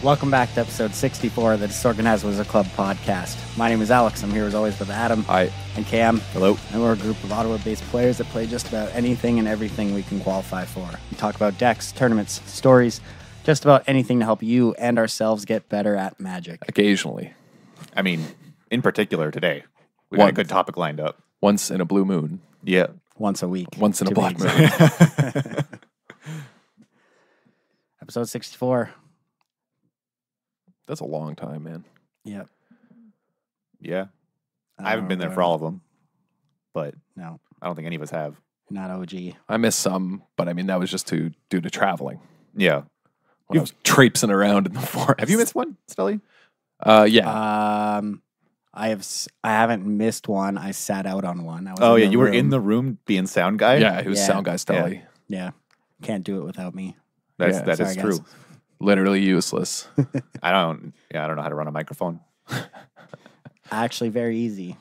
Welcome back to episode 64 of the Disorganized Wizard Club podcast. My name is Alex. I'm here as always with Adam. Hi. And Cam. Hello. And we're a group of Ottawa-based players that play just about anything and everything we can qualify for. We talk about decks, tournaments, stories, just about anything to help you and ourselves get better at Magic. Occasionally. I mean, in particular today, we got a good topic lined up. Once in a blue moon. Yeah. Once a week. Once in a black moon. Episode 64. That's a long time, man. Yep. Yeah. I haven't been there for all of them, but No, I don't think any of us have. not OG. I missed some, but I mean, that was just due to traveling. Yeah. When I was traipsing around in the forest. Have you missed one, Stelly? Yeah. I haven't missed one. I sat out on one. I was Oh, in yeah. the You were room. in the room being sound guy? Yeah, he was Yeah. sound guy Stelly. Yeah. Can't do it without me. That is Sorry, true. guys. Literally useless. I don't know how to run a microphone. Actually, very easy.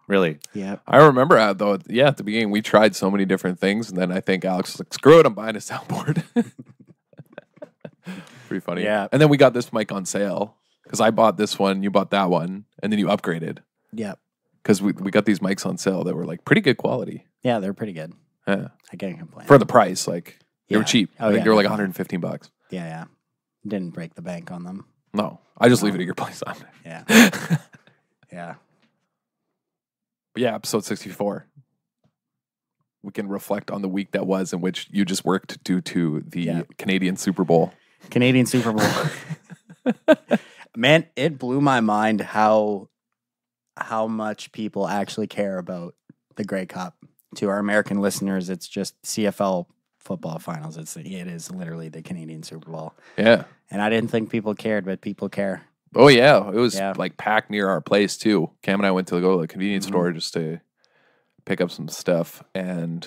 Really? Yep. I remember, though, at the beginning, we tried so many different things, and then I think Alex was like, screw it, I'm buying a soundboard. Pretty funny. Yeah. And then we got this mic on sale, because I bought this one, you bought that one, and then you upgraded. Yep. Because we got these mics on sale that were like pretty good quality. Yeah, they're pretty good. Yeah. I can't complain. For the price, like they were Yeah. cheap. Oh, I think yeah, they were like definitely. $115. Yeah. Didn't break the bank on them. No, I just leave it at your place on there. Yeah. Yeah. But yeah, episode 64. We can reflect on the week that was in which you just worked due to the Canadian Super Bowl. Canadian Super Bowl. Man, it blew my mind how much people actually care about the Grey Cup. To our American listeners, it's just CFL football finals. It is literally the Canadian Super Bowl. Yeah. And I didn't think people cared, but people care. Oh, yeah. It was Yeah. like packed near our place, too. Cam and I went to go to the convenience store just to pick up some stuff. And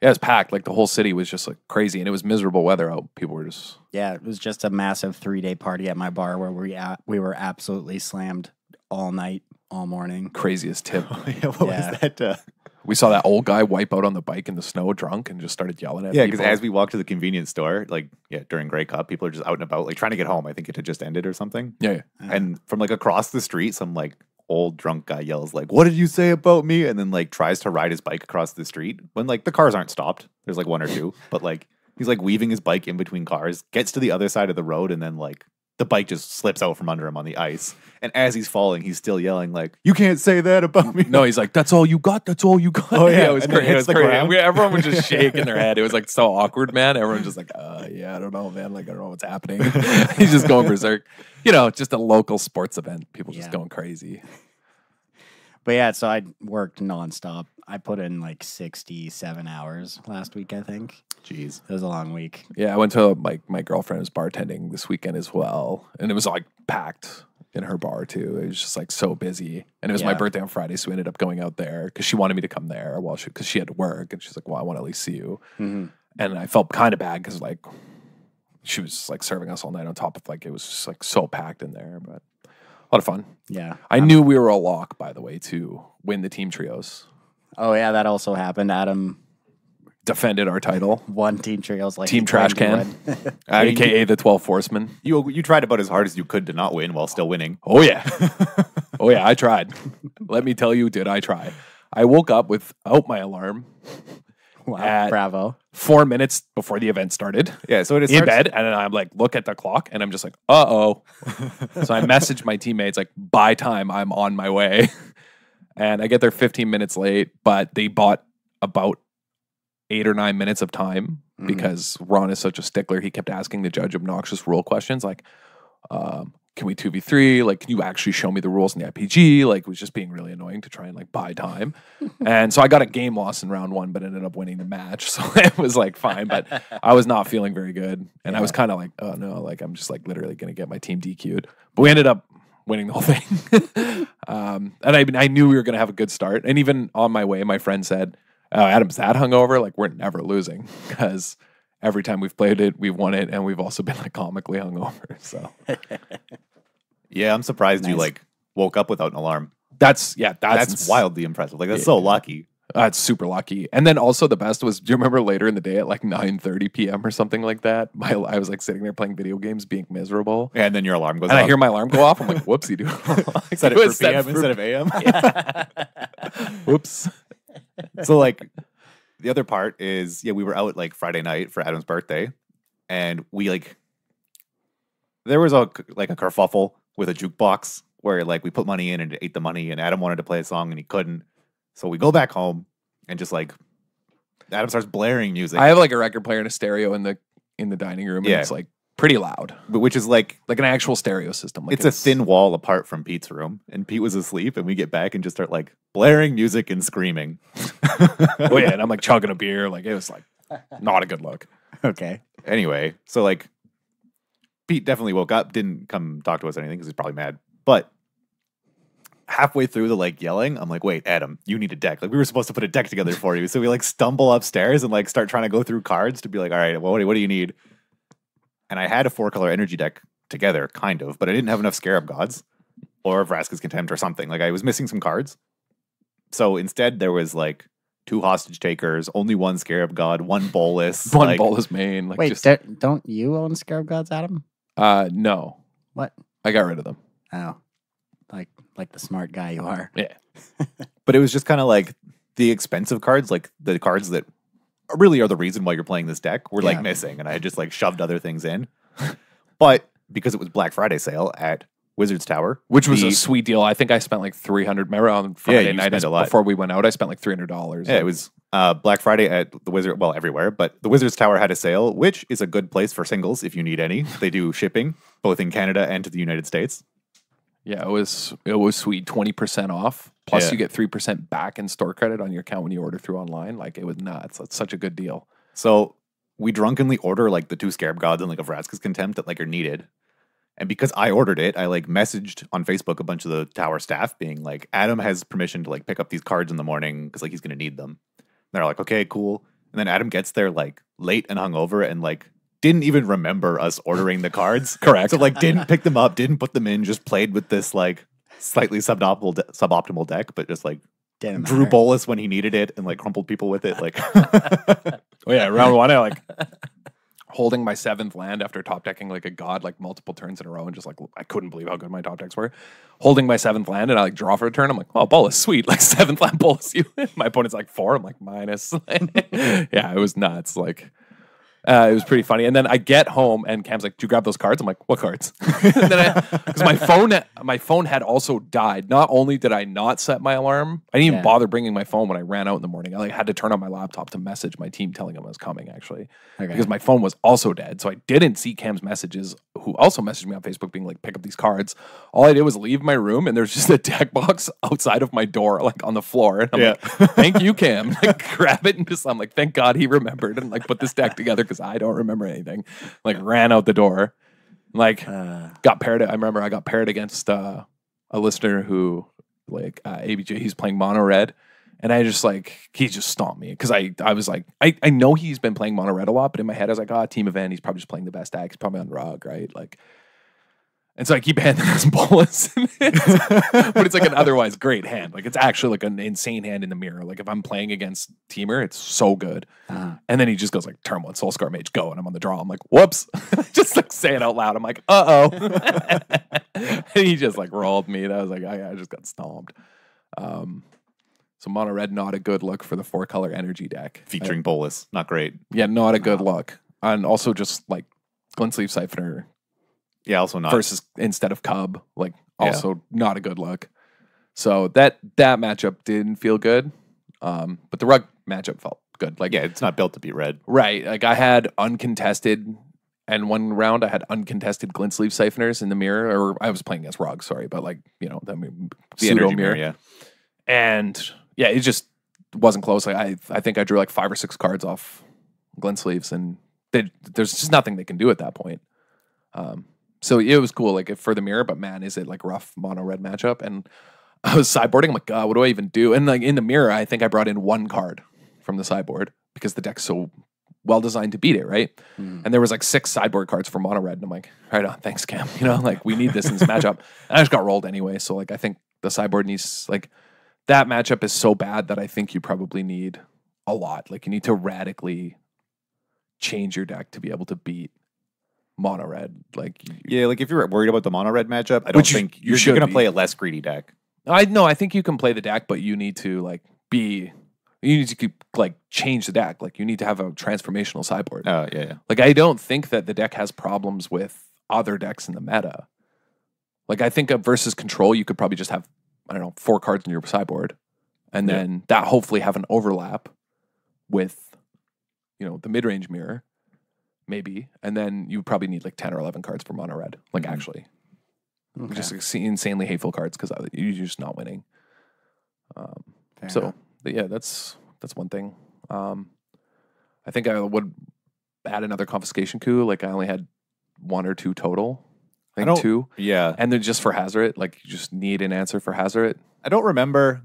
yeah, it was packed. Like the whole city was just like crazy. And it was miserable weather out. People were just... Yeah, it was just a massive 3-day party at my bar where we were absolutely slammed all night, all morning. Craziest tip. What Yeah. was that? We saw that old guy wipe out on the bike in the snow drunk and just started yelling at Yeah, because people. as we walked to the convenience store, during Grey Cup, people are just out and about, like trying to get home. I think it had just ended or something. Yeah. And from like across the street, some like old drunk guy yells like, "What did you say about me?" And then like tries to ride his bike across the street when like the cars aren't stopped. There's like one or two, but like he's like weaving his bike in between cars, gets to the other side of the road, and then like the bike just slips out from under him on the ice. And as he's falling, he's still yelling like, "You can't say that about me." No, he's like, "That's all you got? That's all you got?" Oh, yeah. It was And then crazy. It hits was the crazy. ground. Everyone was just shaking their head. It was like so awkward, man. Everyone's just like, yeah, I don't know, man. Like, I don't know what's happening. He's just going berserk. Just a local sports event. People just going crazy. But yeah, so I worked nonstop. I put in like 67 hours last week, I think. Jeez. It was a long week. Yeah, I went to my girlfriend was bartending this weekend as well, and it was like packed in her bar too. It was just like so busy, and it was my Yeah. birthday on Friday, so we ended up going out there because she wanted me to come there because she had to work, and she's like, "Well, I want to at least see you." Mm-hmm. And I felt kind of bad because like she was like serving us all night on top of like it was just like so packed in there, but a lot of fun. Yeah. I knew we were a lock, by the way, to win the team trios. Oh, yeah, that also happened. Adam Defended our title. won Team Trios like Team he planned Trash to Can. win. AKA the 12 Horsemen. You tried about as hard as you could to not win while still winning. Oh, yeah. Oh, yeah, I tried. Let me tell you, did I try. I woke up without my alarm Wow, bravo. 4 minutes before the event started. Yeah, so it is In bed, and then I'm like, look at the clock, and I'm just like, uh-oh. So I messaged my teammates, like, by time, I'm on my way. And I get there 15 minutes late, but they bought about 8 or 9 minutes of time because Ron is such a stickler. He kept asking the judge obnoxious rule questions like, can we 2v3? Like, can you actually show me the rules in the IPG? Like, it was just being really annoying to try and like buy time. And so I got a game loss in round 1, but ended up winning the match. So it was like fine, but I was not feeling very good. And I was kind of like, oh no, like I'm just like literally going to get my team DQ'd. But we ended up winning the whole thing. And I knew we were going to have a good start. And even on my way, my friend said, "Oh, Adam's that hungover? Like, we're never losing because every time we've played it, we've won it, and we've also been like comically hungover." So Yeah, I'm surprised you Nice. like woke up without an alarm. that's That's wildly impressive. Like that's so lucky. It's super lucky. And then also the best was, do you remember later in the day at like 9:30 p.m. or something like that? I was like sitting there playing video games, being miserable. Yeah, and then your alarm goes and off. I hear my alarm go off. I'm like, whoopsie, dude. Like, Set it for PM instead of AM. Whoops. So like the other part is, we were out like Friday night for Adam's birthday, and we like, there was a kerfuffle with a jukebox where like we put money in and it ate the money, and Adam wanted to play a song and he couldn't. So we go back home and just like Adam starts blaring music. I have like a record player and a stereo in the dining room, and it's like pretty loud, which is like an actual stereo system. Like it's a thin wall apart from Pete's room, and Pete was asleep, and we get back and just start like blaring music and screaming. Oh yeah, and I'm like chugging a beer. Like it was like not a good look. Okay. Anyway, so like Pete definitely woke up, didn't come talk to us or anything because he's probably mad, but halfway through the like yelling, I'm like, wait, Adam, you need a deck. Like we were supposed to put a deck together for you. So we like stumble upstairs and like start trying to go through cards to be like, all right, well, what do you need? And I had a 4-color energy deck together, kind of, but I didn't have enough Scarab Gods or Vraska's Contempt or something. Like I was missing some cards. So instead there was like 2 hostage takers, only 1 Scarab God, 1 Bolus. One Bolus main. Like Wait, don't you own Scarab Gods, Adam? No. What? I got rid of them. Oh. Like the smart guy you are. Yeah. But it was just kind of like the expensive cards, like the cards that really are the reason why you're playing this deck, were like missing, and I had just like shoved other things in. But because it was Black Friday sale at Wizards Tower, which was a sweet deal. I think I spent like $300. Remember on Friday night before we went out, I spent like $300. Yeah, it was Black Friday at the Wizard, well, everywhere, but the Wizards Tower had a sale, which is a good place for singles if you need any. They do shipping both in Canada and to the United States. Yeah, it was sweet. 20% off. Plus you get 3% back in store credit on your account when you order through online. Like it was nuts. It's such a good deal. So we drunkenly order like the 2 Scarab Gods and like a Vraska's Contempt that like are needed. And because I ordered it, I like messaged on Facebook a bunch of the tower staff being like, Adam has permission to like pick up these cards in the morning because like he's gonna need them. And they're like, okay, cool. And then Adam gets there like late and hungover and like didn't even remember us ordering the cards. Correct. So like didn't pick them up, didn't put them in, just played with this like slightly suboptimal deck, but just like drew Bolus when he needed it and like crumpled people with it. Like oh yeah, round 1 I like holding my 7th land after top decking like a god like multiple turns in a row, and just like I couldn't believe how good my top decks were. Holding my 7th land and I like draw for a turn. I'm like, oh, Bolus, sweet. Like 7th land Bolus. You. My opponent's like 4. I'm like minus. Yeah, it was nuts. Like it was pretty funny. And then I get home and Cam's like, "Do you grab those cards?" I'm like, "What cards?" Because my phone had also died. Not only did I not set my alarm, I didn't even bother bringing my phone when I ran out in the morning. I like had to turn on my laptop to message my team telling them I was coming, actually, because my phone was also dead. So I didn't see Cam's messages, who also messaged me on Facebook being like, "Pick up these cards." All I did was leave my room, and there's just a deck box outside of my door, like on the floor. And I'm like, "Thank you, Cam." Like, grab it and just I'm like, "Thank God he remembered and like put this deck together." Because I don't remember anything. Like ran out the door. Like got paired. I remember I got paired against a listener who like ABJ. He's playing mono red, and I just like he just stomped me because I was like I know he's been playing mono red a lot, but in my head I was like, oh, team event. He's probably just playing the best deck. He's probably on Rug, right? Like. And so I keep handing this Bolus, but it's like an otherwise great hand. Like it's actually like an insane hand in the mirror. Like if I'm playing against Teamer, it's so good. And then he just goes like, "Turn 1, Soulscar Mage, go!" And I'm on the draw. I'm like, "Whoops!" Just like say it out loud. I'm like, "Uh oh!" And he just like rolled me. That was like I just got stomped. So mono red, not a good look for the 4-color energy deck featuring Bolus. Not great. Yeah, not a good look. And also just like Glint Sleeve Siphoner. Yeah, also not. Versus instead of Cub, like also not a good look. So that matchup didn't feel good. But the Rug matchup felt good. Like it's not built to be red. Right. Like I had uncontested, and one round I had uncontested Glint Sleeve Siphoners in the mirror, or I was playing against Rug, sorry, but like, you know, the pseudo mirror. Yeah. And yeah, it just wasn't close. Like I think I drew like 5 or 6 cards off Glint Sleeves, and there's just nothing they can do at that point. So it was cool, like for the mirror, but man, is it like rough mono red matchup? And I was sideboarding. I'm like, God, what do I even do? And like in the mirror, I think I brought in 1 card from the sideboard because the deck's so well designed to beat it, right? And there was like 6 sideboard cards for mono red, and I'm like, right on, thanks, Cam. You know, like we need this in this matchup. And I just got rolled anyway, so like I think the sideboard needs like that matchup is so bad that I think you probably need a lot. Like you need to radically change your deck to be able to beat mono red. Like Yeah, like if you're worried about the mono red matchup, I don't think you're should going to be. play a less greedy deck. I think you can play the deck, but you need to change the deck. Like you need to have a transformational sideboard. Oh, yeah. Like I don't think that the deck has problems with other decks in the meta. Like I think versus control, you could probably just have, I don't know, 4 cards in your sideboard. And then that hopefully have an overlap with, the mid-range mirror, maybe. And then you probably need like 10 or 11 cards for mono red. Like actually. Okay. Just like, insanely hateful cards because you're just not winning. But yeah, that's one thing. I think I would add another confiscation coup. Like I only had 1 or 2 total. I think 2. Yeah. And they're just for Hazoret. Like you just need an answer for Hazoret. I don't remember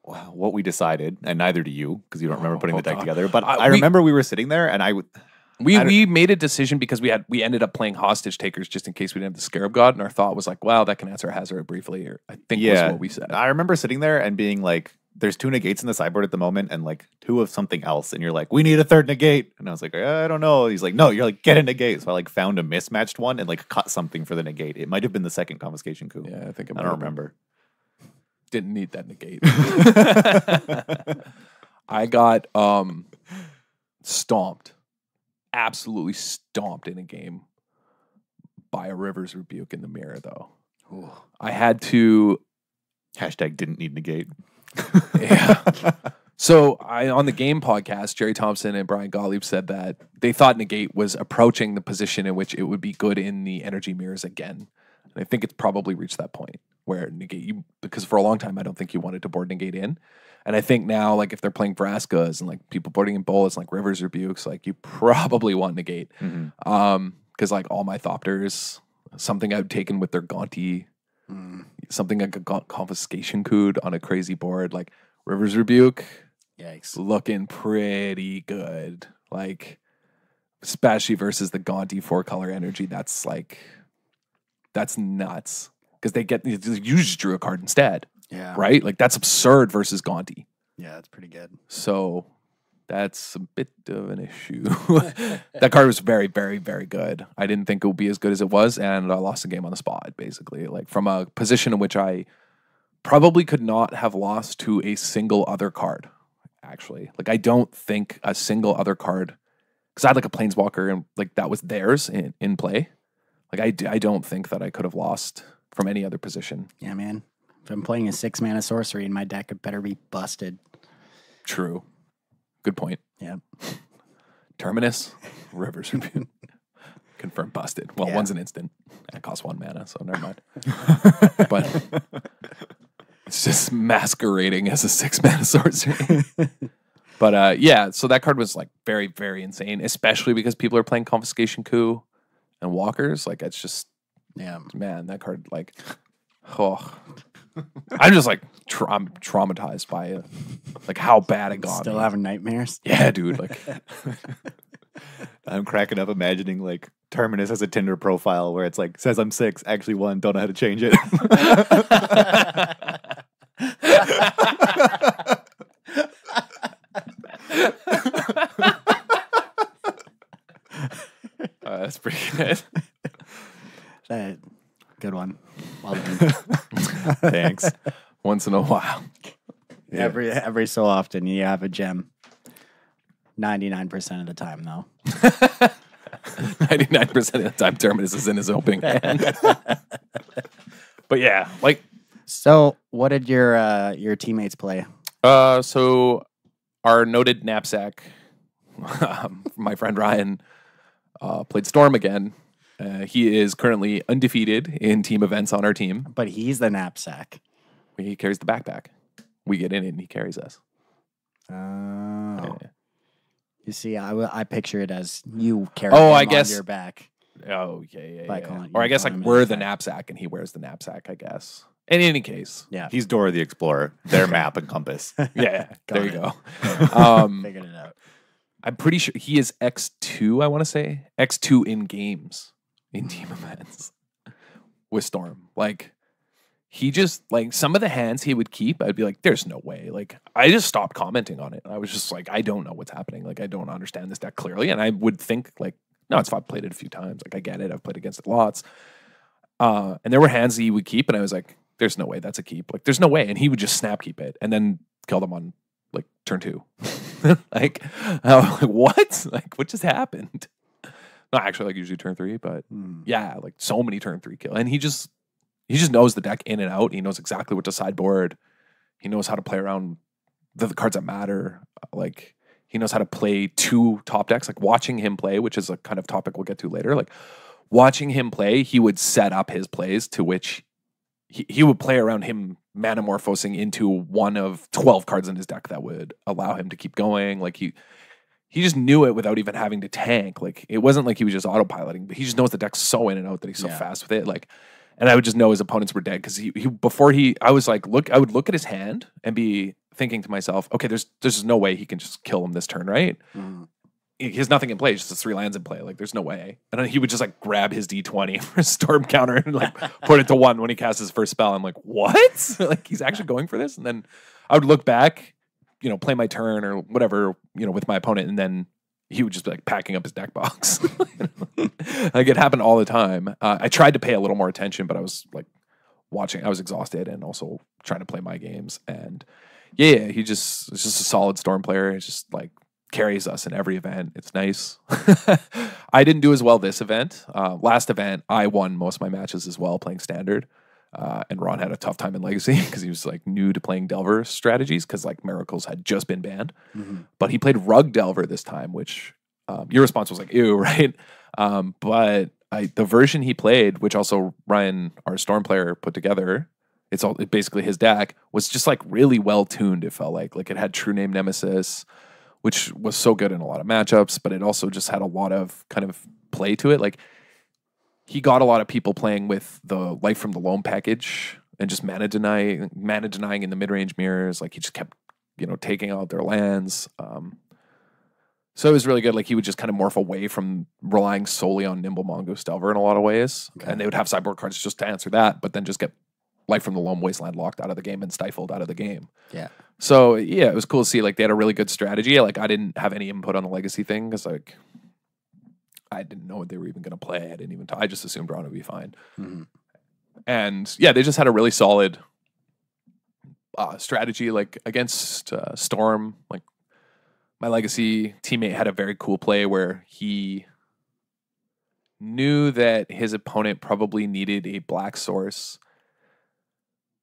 what we decided, and neither do you, because you don't remember putting the deck together. But I remember we were sitting there, and we made a decision because we ended up playing hostage takers just in case we didn't have the Scarab God, and our thought was like, wow, that can answer Hazoret briefly. Or I think was what we said. I remember sitting there and being like, there's 2 negates in the sideboard at the moment, and like 2 of something else, and you're like, we need a 3rd negate, and I was like, I don't know. He's like, no, you're like, get a negate. So I like found a mismatched one and like cut something for the negate. It might have been the 2nd confiscation coup. Yeah, I think I don't remember. Didn't need that negate. I got stomped, absolutely stomped in a game by a Rivers Rebuke in the mirror, though. Ooh. I had to #didn't need negate. Yeah. So on the game podcast, Jerry Thompson and Brian Gottlieb said that they thought negate was approaching the position in which it would be good in the energy mirrors again. And I think it's probably reached that point where negate because for a long time I don't think you wanted to board negate in. And I think now, like if they're playing Vraskas and like people boarding in bullets like Rivers Rebukes, like you probably want negate. Because like all my Thopters, something I've taken with their Gaunty, something like a confiscation coup on a crazy board, like Rivers Rebuke, yikes, looking pretty good. Like especially versus the Gaunty 4-color energy, that's nuts. Because you just drew a card instead. Yeah. Right? Like that's absurd versus Gaunty. Yeah, that's pretty good. So that's a bit of an issue. That card was very, very, very good. I didn't think it would be as good as it was, and I lost the game on the spot, basically. Like from a position in which I probably could not have lost to a single other card, actually. Like I don't think a single other card, because I had like a Planeswalker and like that was theirs in play. Like I don't think that I could have lost from any other position. Yeah, man. If I'm playing a 6-mana sorcery in my deck, it better be busted. True. Good point. Yeah. Terminus, Rivers Rebuke. Confirmed busted. Well, one's an instant. And it costs 1 mana, so never mind. But it's just masquerading as a 6-mana sorcery. But yeah, so that card was like very, very insane, especially because people are playing Confiscation Coup and Walkers. Like it's just, man, that card like, oh. I'm just like I'm traumatized by it, like how bad it got. Still having nightmares? Yeah, dude. Like I'm cracking up imagining like Terminus has a Tinder profile where it's like says I'm 6, actually 1, don't know how to change it. That's pretty good. Good one. Well done. Thanks. Once in a while. Yeah. Every so often you have a gem. 99% of the time, though. 99% of the time, Terminus is in his opening hand. But yeah, like. So, what did your teammates play? So our noted knapsack, my friend Ryan, played Storm again. He is currently undefeated in team events on our team. But he's the knapsack. He carries the backpack. We get in it and he carries us. Oh. Yeah. You see, I picture it as you carry I him guess on your back. Oh, yeah. Calling, Or I guess like we're the knapsack and he wears the knapsack, I guess. In any case. Yeah. He's Dora the Explorer, their map and compass. Yeah, there you go. Figured it out. I'm pretty sure he is X2, I want to say. X2 in games, in team events with Storm. Like, he just like some of the hands he would keep, I'd be like, there's no way. Like I just stopped commenting on it. I was just like, I don't know what's happening. Like I don't understand this deck clearly. And I would think like, no, it's fine. I've played it a few times. Like I get it. I've played against it lots. And there were hands he would keep, and I was like, there's no way that's a keep. Like there's no way. And he would just snap keep it and then kill them on like turn 2. like, what? Like what just happened? Not actually like usually turn 3, but yeah, like so many turn 3 kill. And he just knows the deck in and out. He knows exactly what to sideboard. He knows how to play around the cards that matter. Like he knows how to play 2 top decks. Like watching him play, which is a kind of topic we'll get to later. Like watching him play, he would set up his plays to which he would play around him manamorphosing into one of 12 cards in his deck that would allow him to keep going. Like he just knew it without even having to tank. Like it wasn't like he was just autopiloting, but he just knows the deck's so in and out that he's so fast with it. Like, and I would just know his opponents were dead because I was like, I would look at his hand and be thinking to myself, okay, there's no way he can just kill him this turn, right? He has nothing in play, just 3 lands in play. Like there's no way. And then he would just like grab his D20 for a storm counter and like put it to 1 when he casts his first spell. I'm like, what? Like he's actually going for this? And then I would look back, play my turn or whatever, with my opponent, and then he would just be like packing up his deck box. Like it happened all the time. I tried to pay a little more attention, but I was like watching. I was exhausted and also trying to play my games. And yeah, it's just a solid storm player. It's just like carries us in every event. It's nice. I didn't do as well this event. Last event, I won most of my matches as well playing standard. And Ron had a tough time in Legacy because he was like new to playing Delver strategies because like Miracles had just been banned. But he played Rug Delver this time, which your response was like, ew, right? But the version he played, which also Ryan, our Storm player, put together, it's basically his deck, was just like really well tuned. It felt like it had True Name Nemesis, which was so good in a lot of matchups, but it also just had a lot of kind of play to it. Like he got a lot of people playing with the Life from the Loam package and just mana denying in the mid-range mirrors. Like he just kept, taking out their lands. So it was really good. Like he would just kind of morph away from relying solely on Nimble Mongoose Delver in a lot of ways. Okay. And they would have sideboard cards just to answer that, but then just get Life from the Loam Wasteland locked out of the game and stifled out of the game. Yeah. So yeah, it was cool to see like they had a really good strategy. Like I didn't have any input on the Legacy thing because like I didn't know what they were even going to play. I just assumed Ron would be fine. And yeah, they just had a really solid strategy like against Storm. Like my Legacy teammate had a very cool play where he knew that his opponent probably needed a black source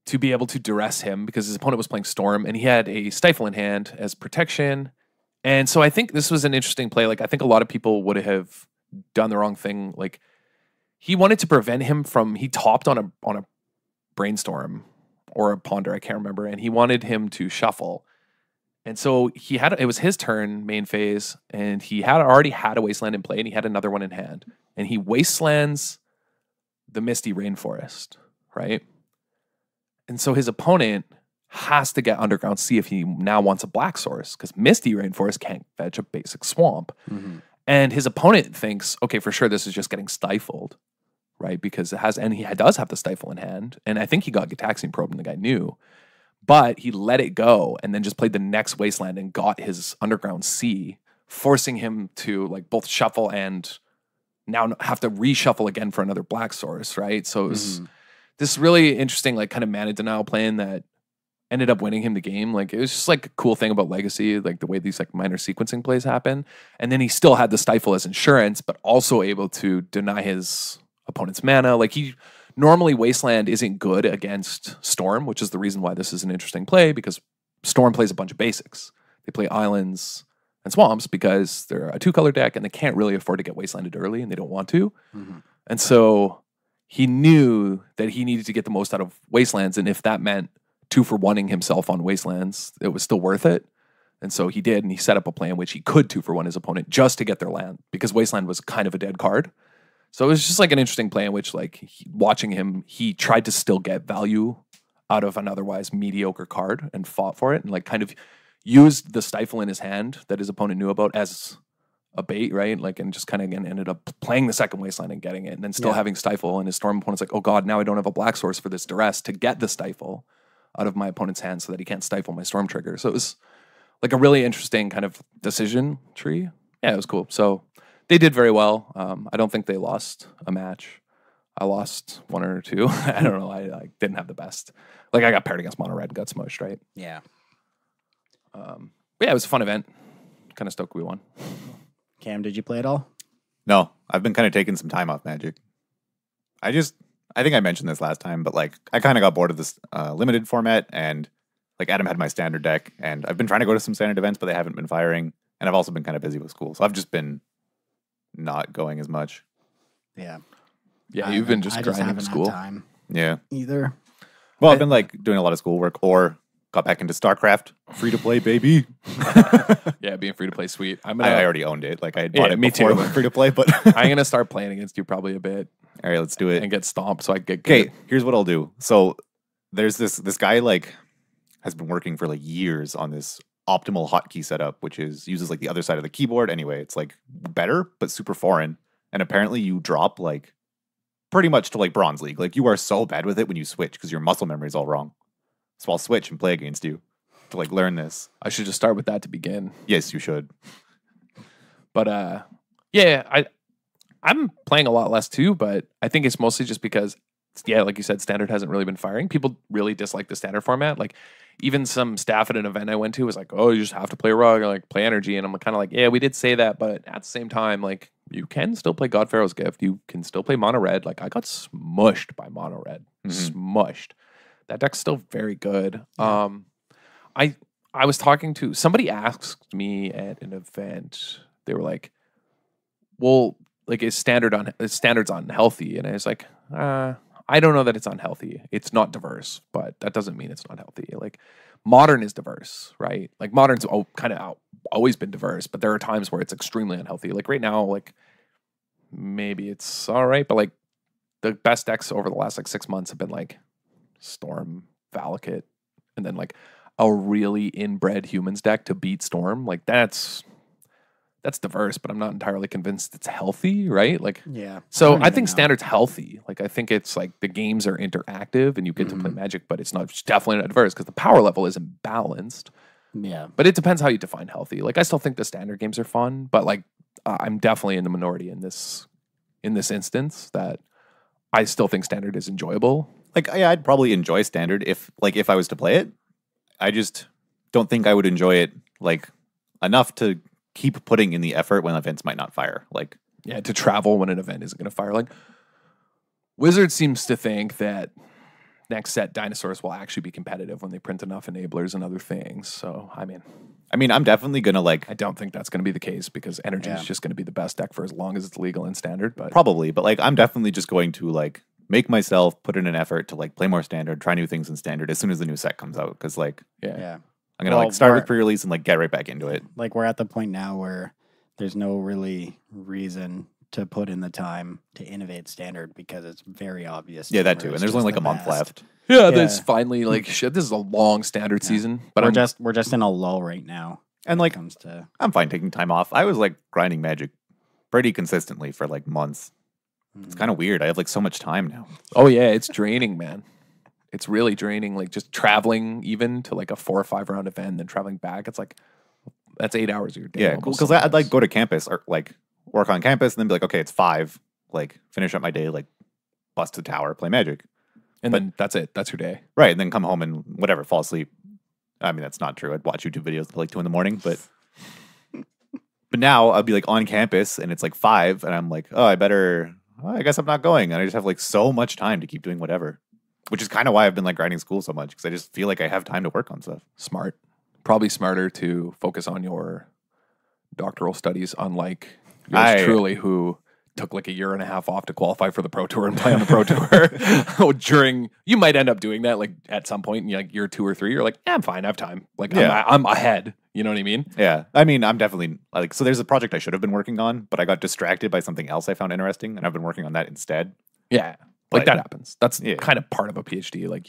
to be able to duress him because his opponent was playing Storm and he had a Stifle in hand as protection. And so I think this was an interesting play. Like I think a lot of people would have done the wrong thing. Like he wanted to prevent him from, he topped on a Brainstorm or a Ponder, I can't remember, and he wanted him to shuffle. And so it was his turn main phase, and he already had a Wasteland in play, and he had another one in hand. And he Wastelands the Misty Rainforest, right? And so his opponent has to get Underground Sea if he now wants a black source, because Misty Rainforest can't fetch a basic swamp. And his opponent thinks, okay, for sure, this is just getting stifled, right? Because he does have the Stifle in hand. And I think he got Gitaxian Probe, and the guy knew. But he let it go and then just played the next Wasteland and got his Underground Sea, forcing him to like both shuffle and now have to reshuffle again for another black source, right? So it was this really interesting, like kind of mana denial plan that ended up winning him the game. Like it was just like a cool thing about Legacy, like the way these like minor sequencing plays happen. And then he still had the Stifle as insurance, but also able to deny his opponent's mana. Like normally Wasteland isn't good against Storm, which is the reason why this is an interesting play, because Storm plays a bunch of basics. They play islands and swamps because they're a 2-color deck and they can't really afford to get Wastelanded early and they don't want to. And so he knew that he needed to get the most out of Wastelands, and if that meant 2-for-1ing himself on Wastelands, it was still worth it. And so he did, and he set up a plan which he could 2-for-1 his opponent just to get their land, because Wasteland was kind of a dead card. So it was just like an interesting play in which, like, watching him, he tried to still get value out of an otherwise mediocre card and fought for it, and like kind of used the Stifle in his hand that his opponent knew about as a bait, right? Like, and just kind of ended up playing the second wasteland and getting it, and then still having stifle. And his storm opponent's like, oh god, now I don't have a black source for this duress to get the stifle out of my opponent's hand, so that he can't stifle my storm trigger. So it was like a really interesting kind of decision tree. Yeah, it was cool. So they did very well. I don't think they lost a match. I lost one or two. I don't know. I didn't have the best. Like, I got paired against mono red and got smushed, right? Yeah. But yeah, it was a fun event. Kind of stoked we won. Cam, did you play at all? No, I've been kind of taking some time off Magic. I think I mentioned this last time, but like I kind of got bored of this limited format, and like Adam had my standard deck, and I've been trying to go to some standard events, but they haven't been firing, and I've also been kind of busy with school, so I've just been not going as much. Yeah. Yeah, you've been just grinding haven't school. Had time Yeah. either. Well, I've been like doing a lot of schoolwork, or got back into StarCraft, free to play, baby. Yeah, being free to play, sweet. I already owned it. Like I had bought it me before too. it went free to play, but I'm gonna start playing against you probably a bit all right, let's do it. and get stomped so I get good. Okay, here's what I'll do. So there's this guy like has been working for like years on this optimal hotkey setup, which uses like the other side of the keyboard. Anyway, it's like better but super foreign. And apparently you drop like pretty much to like Bronze League. Like you are so bad with it when you switch because your muscle memory is all wrong. So I'll switch and play against you to like learn this. I should just start with that to begin. Yes, you should. But yeah, I'm playing a lot less too, but I think it's mostly just because, yeah, like you said, standard hasn't really been firing. People really dislike the standard format. Like even some staff at an event I went to was like, oh, you just have to play Rug or like play Energy. And I'm kind of like, yeah, we did say that, but at the same time, like you can still play God Pharaoh's Gift. You can still play Mono Red. Like I got smushed by Mono Red. Smushed. That deck's still very good. Yeah. I was talking to somebody asked me at an event. They were like, well, like is standards unhealthy? And I was like, I don't know that it's unhealthy. It's not diverse, but that doesn't mean it's not healthy. Like modern is diverse, right? Like modern's always been diverse, but there are times where it's extremely unhealthy. Like right now, like maybe it's all right, but like the best decks over the last like 6 months have been like Storm, Valakut, and then like a really inbred humans deck to beat Storm. Like that's diverse, but I'm not entirely convinced it's healthy, right? Like, Yeah. so don't I even think know. standard's healthy. Like, I think it's like the games are interactive and you get to play Magic, but it's definitely not diverse because the power level isn't balanced. Yeah. But it depends how you define healthy. Like, I still think the standard games are fun, but like, I'm definitely in the minority in this instance that I still think standard is enjoyable. Like, yeah, I'd probably enjoy standard if I was to play it. I just don't think I would enjoy it like enough to keep putting in the effort when events might not fire. Like, yeah, to travel when an event isn't going to fire. Like, Wizard seems to think that next set dinosaurs will actually be competitive when they print enough enablers and other things. So, I mean, I'm definitely gonna like I don't think that's going to be the case because energy is just going to be the best deck for as long as it's legal and standard. But probably, but like I'm definitely just going to like make myself put in an effort to like play more standard, try new things in standard as soon as the new set comes out. Because like Yeah. I'm gonna Well, like start we're- with pre-release and like get right back into it. Like we're at the point now where there's no really reason to put in the time to innovate standard because it's very obvious. Yeah, that where too. And it's there's just only like the a month best. left. yeah, this finally like shit. This is a long standard Yeah. season, but We're just in a lull right now. And when like it comes to I'm fine taking time off. I was like grinding Magic pretty consistently for like months. It's kind of weird. I have like so much time now. oh yeah, it's draining, man. It's really draining. Like just traveling even to like a 4 or 5 round event, and then traveling back. It's like that's 8 hours of your day. Yeah, almost because I'd sometimes. like go to campus or like work on campus and then be like, okay, it's 5. Like finish up my day, like bust the tower, play Magic. and then that's it. That's your day. Right, and then come home and whatever, fall asleep. I mean, that's not true. I'd watch YouTube videos until like 2 a.m, but now I'll be like on campus and it's like 5, and I'm like, oh, I guess I'm not going, and I just have like so much time to keep doing whatever, which is kind of why I've been like grinding school so much because I just feel like I have time to work on stuff. Smart. Probably smarter to focus on your doctoral studies, unlike yours truly, who took like a year and a half off to qualify for the Pro Tour and play on the Pro Tour. You might end up doing that like at some point in like year 2 or 3. You're like, yeah, I'm fine. I have time. Like, Yeah. I'm ahead. You know what I mean? Yeah, I mean, I'm definitely like, so there's a project I should have been working on, but I got distracted by something else I found interesting, and I've been working on that instead. Yeah. But- Like that happens. That's Yeah. kind of part of a PhD. Like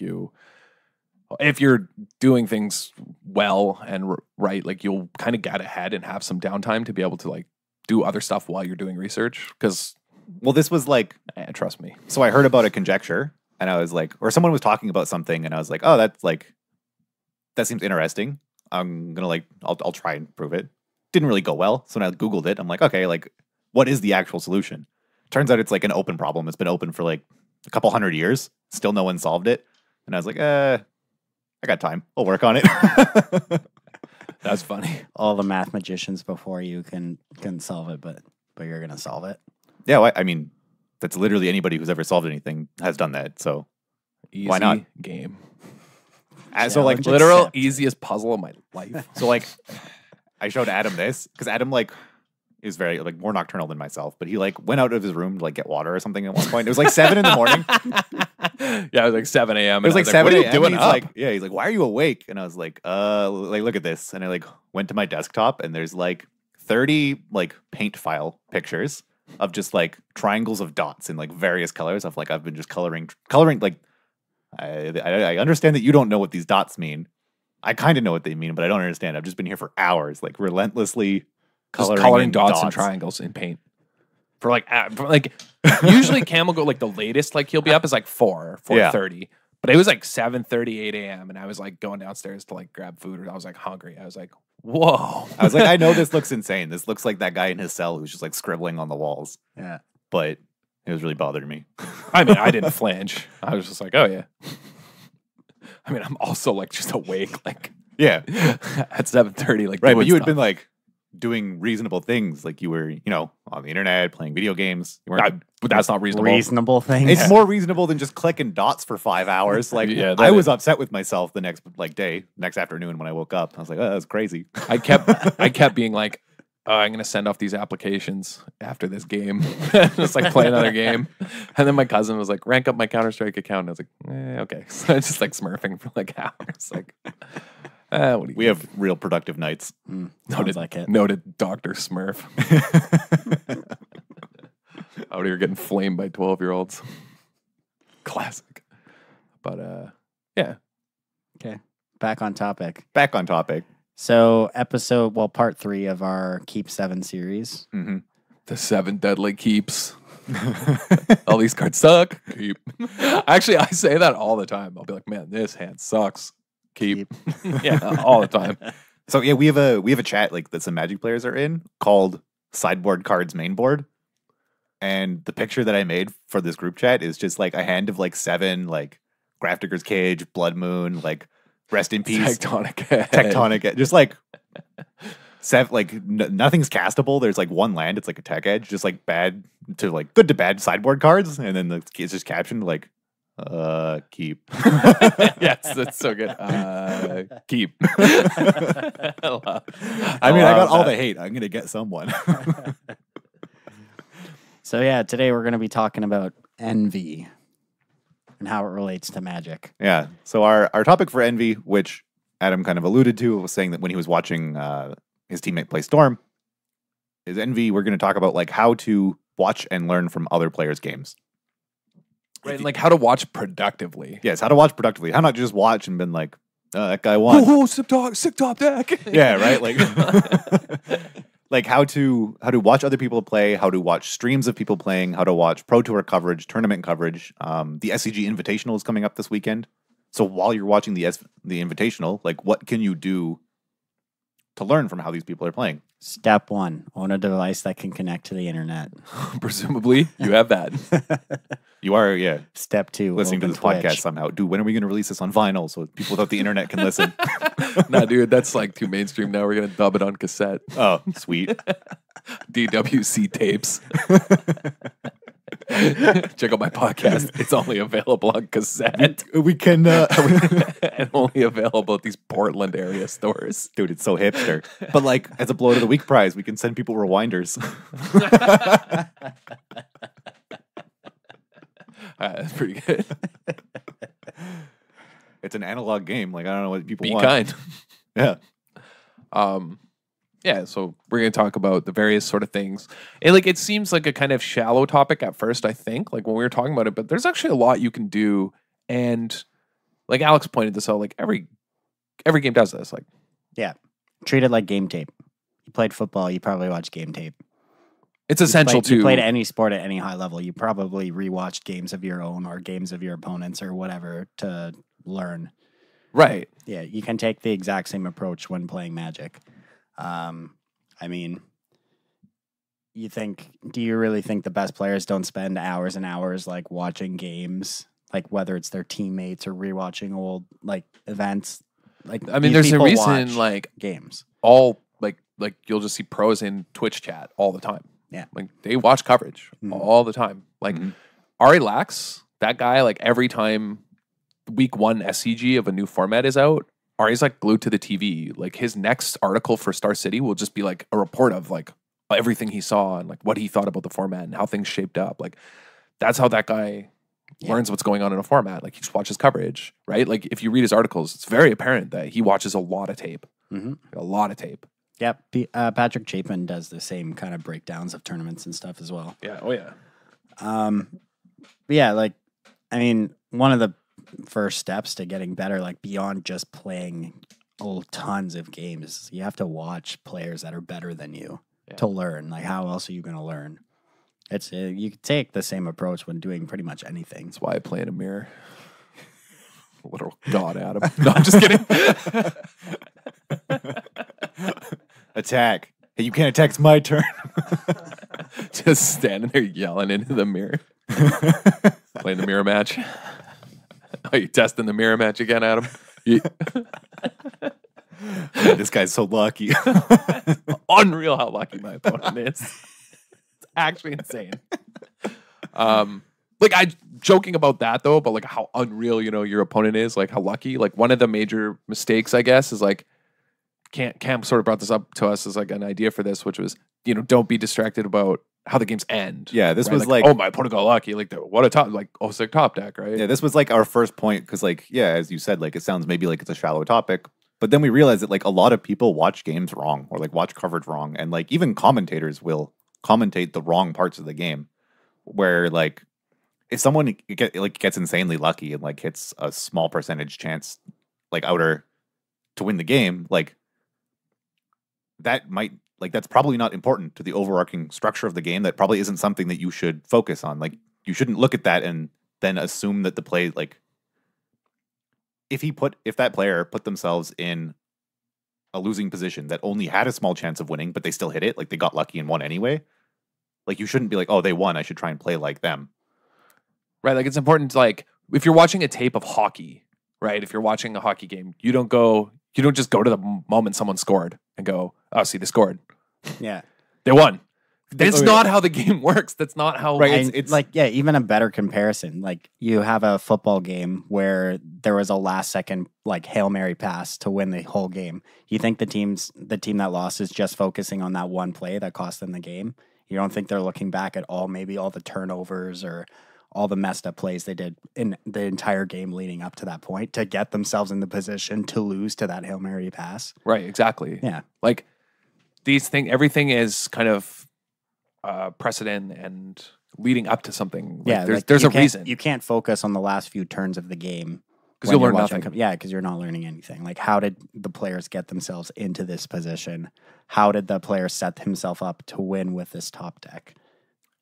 if you're doing things well and right, like you'll kind of get ahead and have some downtime to be able to like do other stuff while you're doing research? Because Well, this was like, trust me. so I heard about a conjecture and I was like, or someone was talking about something and I was like, oh, that's like, that seems interesting. I'm going to like, I'll try and prove it. Didn't really go well. So when I Googled it, I'm like, okay, like, what is the actual solution? Turns out it's like an open problem. It's been open for like a couple hundred years. Still no one solved it. And I was like, I got time. I'll work on it. That's funny. All the math magicians before you can solve it, but you're gonna solve it. Yeah, well, I mean, that's literally anybody who's ever solved anything has done that. So Easy why not? game. So like Challenge Literal accept. easiest puzzle of my life. So like, I showed Adam this because Adam like is very like more nocturnal than myself, but he like went out of his room to like get water or something at one point. It was like 7 in the morning. Yeah, it was like 7 a.m. It was like 7 what are you a.m. doing He's up? like, yeah, he's like, why are you awake? And I was like look at this. And I like went to my desktop and there's like 30 like paint file pictures of just like triangles of dots in like various colors of like I've been just coloring like I understand that you don't know what these dots mean. I kind of know what they mean, but I don't understand. I've just been here for hours, like relentlessly Just coloring in dots and triangles in paint. For like usually Cam will go like the latest like he'll be up is like 4:30. But it was like 7:30, 8 a.m. and I was like going downstairs to like grab food and I was like hungry. I was like, whoa. I was like, I know this looks insane. This looks like that guy in his cell who's just like scribbling on the walls. Yeah. But it was really bothering me. I mean, I didn't flinch. I was just like, oh yeah. I mean, I'm also like just awake like Yeah. at 7:30 like Right. But doing you had stuff. been like doing reasonable things. Like you were, on the internet playing video games. You weren't. But that's not reasonable. Reasonable things. It's more reasonable than just clicking dots for 5 hours. Like Yeah, that I was is- upset with myself the next afternoon when I woke up. I was like, oh, that's crazy. I kept being like, I'm gonna send off these applications after this game. Just like play another game. And then my cousin was like, rank up my Counter-Strike account. And I was like, okay. So I just like smurfing for like hours. Like what do you We have real productive nights. Sounds like it. noted Dr. Smurf. Out here getting flamed by 12-year-olds. Classic. But yeah. Okay. Back on topic. Back on topic. So part 3 of our Keep 7 series. Mm-hmm. The 7 deadly keeps. All these cards suck. Keep. Actually, I say that all the time. I'll be like, man, this hand sucks. Keep. Yeah, all the time. So yeah, we have a chat like that some Magic players are in called Sideboard Cards Main Board. And the picture that I made for this group chat is just like a hand of like 7 like Grafdigger's Cage, Blood Moon, like Rest in Peace, Tectonic Edge, just like 7 like nothing's castable. There's like one land, it's like a tech edge, just like bad to like good to bad sideboard cards, and then it's just captioned like keep. Yes, that's so good. Keep. I mean, I got all the hate. I'm gonna get someone. So yeah, today we're going to be talking about envy and how it relates to Magic. Yeah. So our topic for envy, which Adam kind of alluded to, was saying that when he was watching his teammate play Storm, is envy. We're going to talk about like how to watch and learn from other players' games. Right, and like how to watch productively. Yes, how to watch productively. How not just watch and been like, oh, that guy won. Oh, sick top deck. Yeah, right. Like, like how to watch other people play, how to watch streams of people playing, how to watch Pro Tour coverage, tournament coverage. The SCG Invitational is coming up this weekend. So while you're watching the Invitational, like what can you do to learn from how these people are playing? Step 1, own a device that can connect to the internet. Presumably, you have that. You are, yeah, Step 2, listening to open this podcast Twitch. somehow. Dude, when are we going to release this on vinyl so people without the internet can listen? Nah, dude, that's like too mainstream now. We're gonna dub it on cassette. Oh, sweet. DWC tapes. Check out my podcast. It's only available on cassette We can, and only available at these Portland area stores. dude, it's so hipster. But like, as a blow to the week prize, we can send people rewinders. That's pretty good. It's an analog game. Like, I don't know what people Be want. kind. Yeah. Yeah, so we're going to talk about the various sort of things. It seems like a kind of shallow topic at first, I think, like when we were talking about it, but there's actually a lot you can do. And like Alex pointed this out, like every game does this. Like, Yeah. Treat it like game tape. You played football, you probably watched game tape. It's essential You to played any sport at any high level. You probably rewatched games of your own or games of your opponents or whatever to learn. right. Yeah, you can take the exact same approach when playing Magic. I mean, do you really think the best players don't spend hours and hours like watching games, like whether it's their teammates or rewatching old like events? Like, I mean, these there's a people reason watch like games. all like you'll just see pros in Twitch chat all the time. Yeah. Like they watch coverage all the time. Like Ari Lax, that guy, like every time week 1 SCG of a new format is out, Ari's like glued to the TV. Like his next article for Star City will just be like a report of like everything he saw and like what he thought about the format and how things shaped up. Like that's how that guy learns what's going on in a format. Like he just watches coverage, right? Like if you read his articles, it's very apparent that he watches a lot of tape. A lot of tape. Yeah, Patrick Chapin does the same kind of breakdowns of tournaments and stuff as well. Yeah. Oh yeah. But yeah, like, I mean, one of the first steps to getting better, like beyond just playing tons of games, you have to watch players that are better than you to learn. Like, how else are you going to learn? It's you can take the same approach when doing pretty much anything. That's why I play in a mirror. Literal god Adam. No, I'm just kidding. Attack. Hey, you can't attack. It's my turn. Just standing there yelling into the mirror. Playing the mirror match. Are you testing the mirror match again, Adam? This guy's so lucky. Unreal how lucky my opponent is. It's actually insane. Like I joking about that though, but like how unreal, your opponent is, like how lucky. Like one of the major mistakes, I guess, is like Cam sort of brought this up to us as like an idea for this, which was, don't be distracted about how the games end. Yeah, this was like, oh, my opponent got lucky. Like, what a top, like, oh, sick top deck, right? Yeah, this was like our first point because, like, yeah, as you said, like it sounds maybe like it's a shallow topic, but then we realized that like a lot of people watch games wrong or like watch coverage wrong, and like even commentators will commentate the wrong parts of the game. Where like if someone gets insanely lucky and like hits a small percentage chance like outer to win the game, like that might. Like, that's probably not important to the overarching structure of the game. That probably isn't something that you should focus on. Like, you shouldn't look at that and then assume that the play, like, if that player put themselves in a losing position that only had a small chance of winning, but they still hit it, like they got lucky and won anyway, like, you shouldn't be like, oh, they won, I should try and play like them. Right, like, it's important to, like, if you're watching a tape of hockey, right, if you're watching a hockey game, you don't just go to the moment someone scored and go, oh, see, they scored. Yeah. They won. That's not how the game works. That's not how... Right. It's like, yeah, even a better comparison. Like, you have a football game where there was a last-second, like, Hail Mary pass to win the whole game. You think the team that lost is just focusing on that one play that cost them the game? You don't think they're looking back at maybe all the turnovers or all the messed up plays they did in the entire game leading up to that point to get themselves in the position to lose to that Hail Mary pass? Right, exactly. Yeah. Like, everything is kind of precedent and leading up to something. Like, Yeah, there's a reason. You can't focus on the last few turns of the game because you'll learn nothing. Yeah, because you're not learning anything. Like, how did the players get themselves into this position? How did the player set himself up to win with this top deck,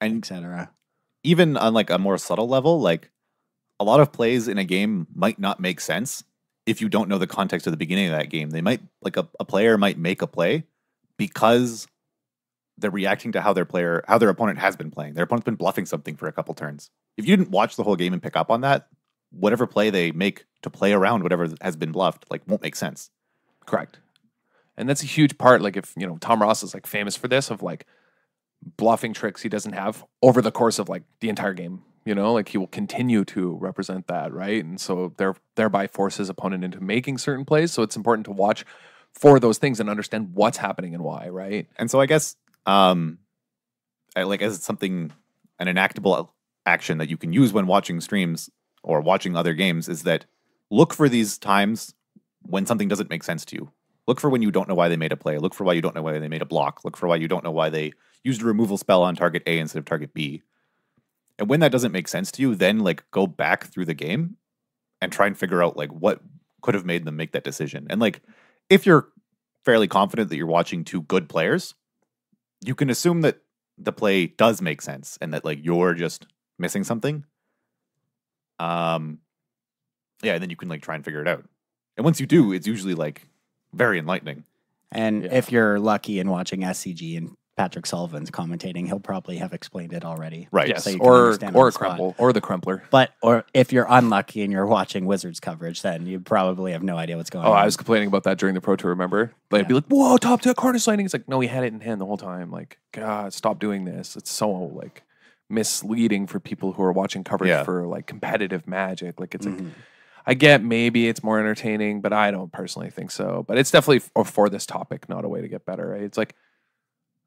and etc. Even on like a more subtle level, like a lot of plays in a game might not make sense if you don't know the context of the beginning of that game. They might, like a player might make a play because they're reacting to how their opponent has been playing. Their opponent's been bluffing something for a couple turns. If you didn't watch the whole game and pick up on that, whatever play they make to play around whatever has been bluffed, like, won't make sense. Correct. And that's a huge part. Like, if, Tom Ross is like famous for this, of like bluffing tricks he doesn't have over the course of like the entire game. Like he will continue to represent that, right? And so thereby force his opponent into making certain plays. So it's important to watch for those things and understand what's happening and why, right? And so I guess, as something, an enactable action that you can use when watching streams or watching other games is that look for these times when something doesn't make sense to you. Look for when you don't know why they made a play. Look for why you don't know why they made a block. Look for why you don't know why they used a removal spell on target A instead of target B. And when that doesn't make sense to you, then like go back through the game and try and figure out like what could have made them make that decision. And like, if you're fairly confident that you're watching two good players, you can assume that the play does make sense and that like you're just missing something, yeah, and then you can like try and figure it out. And once you do, it's usually like very enlightening. And Yeah. if you're lucky and watching SCG and Patrick Sullivan's commentating, he'll probably have explained it already. Right. Yes, So you can or understand on a the spot. crumple, or the crumpler. But or if you're unlucky and you're watching Wizards coverage, then you probably have no idea what's going Oh, on. I was complaining about that during the Pro Tour, remember? They'd be like, whoa, top deck corner sliding. It's like, no, he had it in hand the whole time. Like, God, stop doing this. It's so like misleading for people who are watching coverage for like competitive Magic. Like, it's like, I get maybe it's more entertaining, but I don't personally think so. But it's definitely for this topic, not a way to get better, right? It's like,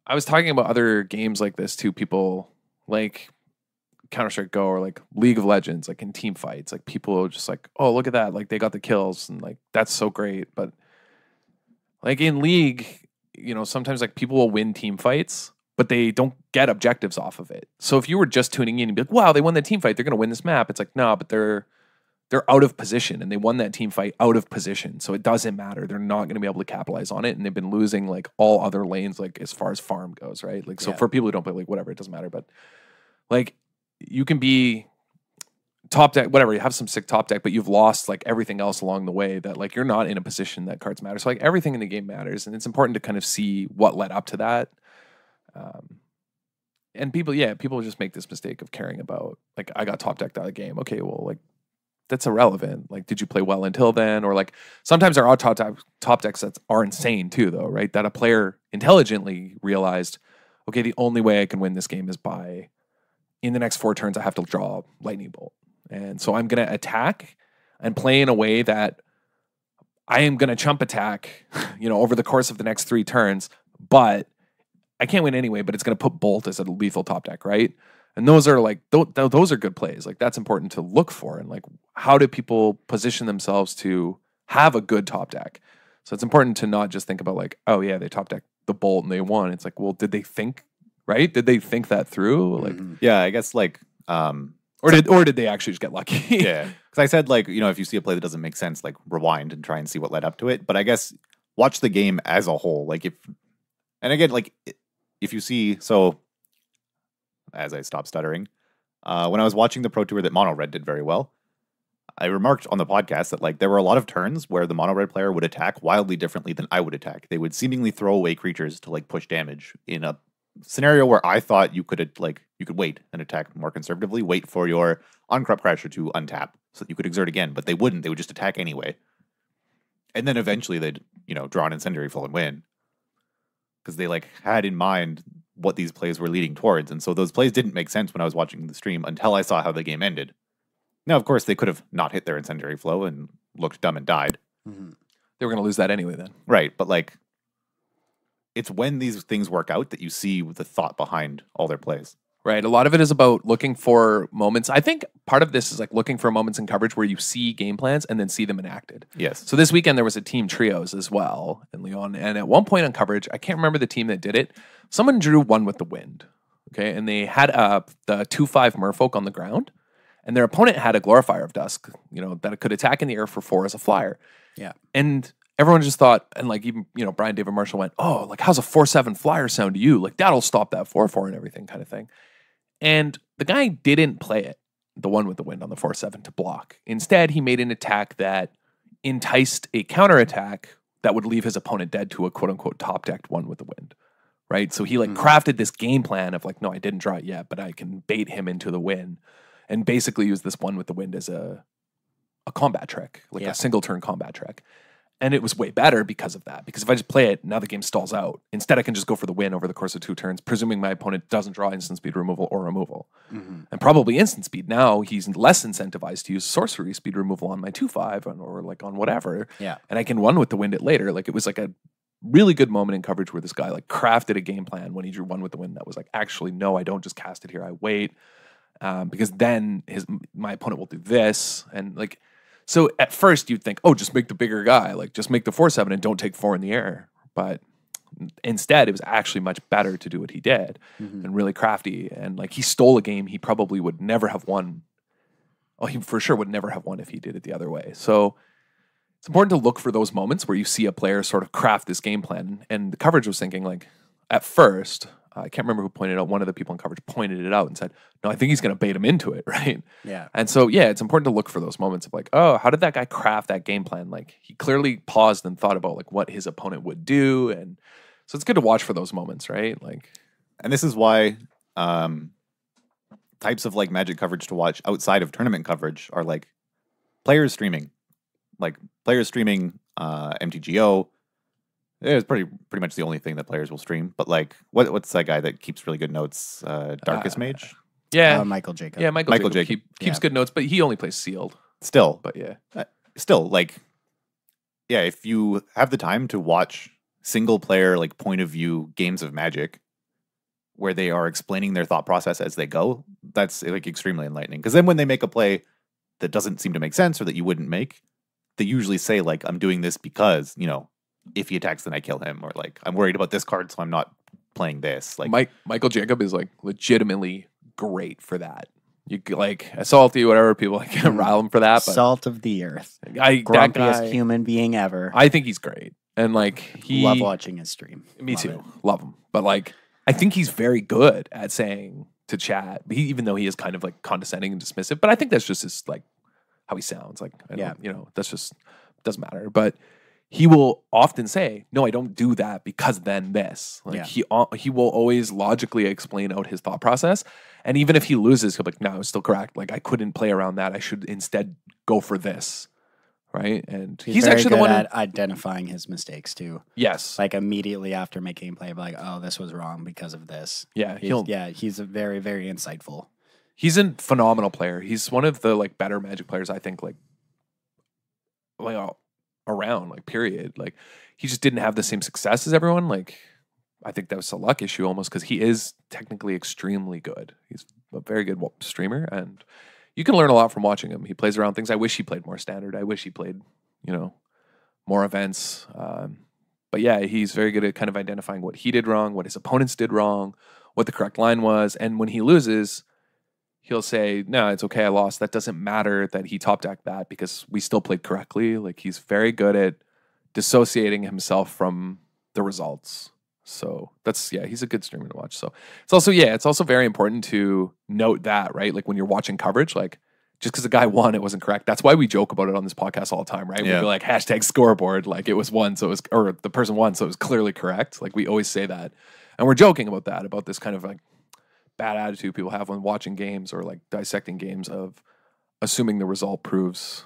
I was talking about other games like this too. People like Counter-Strike Go or like League of Legends, like in team fights, like people are just like, oh, look at that. Like they got the kills and like, that's so great. But like in League, you know, sometimes like people will win team fights, but they don't get objectives off of it. So if you were just tuning in and be like, wow, they won the team fight, they're going to win this map. It's like, no, but they're out of position and they won that team fight out of position. So it doesn't matter. They're not going to be able to capitalize on it. And they've been losing like all other lanes, like as far as farm goes, right? Like, so for people who don't play, like whatever, it doesn't matter. But like you can be top deck, whatever, you have some sick top deck, but you've lost like everything else along the way that like you're not in a position that cards matter. So like everything in the game matters. And it's important to kind of see what led up to that. And people just make this mistake of caring about like, I got top decked out of the game. Okay, well, like, that's irrelevant. Like, did you play well until then? Or like, sometimes there are top decks that are insane too, though, right? That a player intelligently realized, okay, the only way I can win this game is by, in the next 4 turns, I have to draw Lightning Bolt. And so I'm going to attack and play in a way that I am going to chump attack, you know, over the course of the next 3 turns, but I can't win anyway, but it's going to put Bolt as a lethal top deck, right? And those are like, those are good plays. Like that's important to look for. And like, how do people position themselves to have a good top deck? So it's important to not just think about like, oh yeah, they top decked the Bolt and they won. It's like, well, did they think, right? Did they think that through? Like, yeah, I guess like, or did they actually just get lucky? Yeah. Because I said like, you know, if you see a play that doesn't make sense, like rewind and try and see what led up to it. But I guess watch the game as a whole. Like and again, like if you see, so as I stop stuttering, when I was watching the Pro Tour that Mono Red did very well, I remarked on the podcast that like there were a lot of turns where the Mono Red player would attack wildly differently than I would attack. They would seemingly throw away creatures to like push damage in a scenario where I thought you could wait and attack more conservatively, wait for your on-crop crasher to untap so that you could exert again, but they wouldn't. They would just attack anyway. And then eventually they'd, you know, draw an incendiary flow and win. Because they like had in mind what these plays were leading towards. And so those plays didn't make sense when I was watching the stream until I saw how the game ended. Now, of course, they could have not hit their incendiary flow and looked dumb and died. Mm-hmm. They were going to lose that anyway then. Right. But like, it's when these things work out that you see the thought behind all their plays. Right. A lot of it is about looking for moments. I think part of this is like looking for moments in coverage where you see game plans and then see them enacted. Yes. So this weekend there was a team trios as well in Lyon. And at one point on coverage, I can't remember the team that did it. Someone drew One with the Wind. Okay. And they had the 2/5 merfolk on the ground. And their opponent had a Glorifier of Dusk, you know, that it could attack in the air for 4 as a flyer. Yeah. And everyone just thought, and like even, you know, Brian David Marshall went, oh, like how's a 4/7 flyer sound to you? Like that'll stop that 4/4 and everything kind of thing. And the guy didn't play it, the One with the Wind on the 4/7 to block. Instead, he made an attack that enticed a counterattack that would leave his opponent dead to a quote unquote top decked One with the Wind. Right. So he like crafted this game plan of like, no, I didn't draw it yet, but I can bait him into the win. And basically use this One with the Wind as a combat trick, like a single turn combat trick. And it was way better because of that. Because if I just play it, now the game stalls out. Instead, I can just go for the win over the course of 2 turns, presuming my opponent doesn't draw instant speed removal or removal. Mm-hmm. And probably instant speed. Now he's less incentivized to use sorcery speed removal on my 2/5 or like on whatever. Yeah. And I can One with the Wind it later. Like it was like a really good moment in coverage where this guy like crafted a game plan when he drew One with the Wind that was like, actually, no, I don't just cast it here. I wait. Because then my opponent will do this. And like, so at first you'd think, oh, just make the bigger guy, like just make the 4/7 and don't take 4 in the air. But instead, it was actually much better to do what he did and really crafty. And like he stole a game he probably would never have won. Oh, he for sure would never have won if he did it the other way. So it's important to look for those moments where you see a player sort of craft this game plan. And the coverage was thinking like, at first, I can't remember who pointed it out. One of the people in coverage pointed it out and said, "No, I think he's going to bait him into it." Right. Yeah. And so, yeah, it's important to look for those moments of like, oh, how did that guy craft that game plan? Like, he clearly paused and thought about like what his opponent would do, and so it's good to watch for those moments, right? Like, And this is why types of like Magic coverage to watch outside of tournament coverage are like players streaming, MTGO. It's pretty much the only thing that players will stream. But like, what's that guy that keeps really good notes? Darkest Mage. yeah, Michael Jacob. yeah, Michael Jacob. Jacob keeps good notes, but he only plays sealed. Still, But yeah, like, yeah, if you have the time to watch single player like point of view games of Magic where they are explaining their thought process as they go, that's like extremely enlightening. Because then when they make a play that doesn't seem to make sense or that you wouldn't make, they usually say like, I'm doing this because, you know, if he attacks, then I kill him, or like, I'm worried about this card, so I'm not playing this. Like, Michael Jacob is like legitimately great for that. You could, like salty, whatever people like rile him for that, but Salt of the earth. that Grumpiest guy, human being ever. I think he's great, and like Love watching his stream. Me Love too, it. love him. But like, I think he's very good at saying to chat, even though he is kind of like condescending and dismissive. But I think that's just his like how he sounds. Like, that's just doesn't matter. But he will often say, "No, I don't do that because then this." Like he will always logically explain out his thought process, and even if he loses, he'll be like, "No, it's still correct. Like I couldn't play around that. I should instead go for this." Right, and he's very actually good the one at identifying his mistakes too. Yes, Like immediately after making a play, like, "Oh, this was wrong because of this." yeah, He's a very, very insightful. he's a phenomenal player. He's one of the like better Magic players I think like around, like, period. Like, he just didn't have the same success as everyone. Like, I think that was a luck issue almost because he is technically extremely good. He's a very good streamer, and you can learn a lot from watching him. He plays around things. I wish he played more standard. I wish he played, more events. But yeah, he's very good at kind of identifying what he did wrong, what his opponents did wrong, what the correct line was. And when he loses, he'll say, "No, it's okay, I lost. That doesn't matter that he top decked that because we still played correctly." Like, he's very good at dissociating himself from the results. So he's a good streamer to watch. So it's also very important to note that, right? Like when you're watching coverage, like just because the guy won, it wasn't correct. That's why we joke about it on this podcast all the time, right? Yeah. We'd be like, #scoreboard, like it was won, or the person won, so it was clearly correct. Like we always say that. And we're joking about that, about this kind of like bad attitude people have when watching games or like dissecting games of assuming the result proves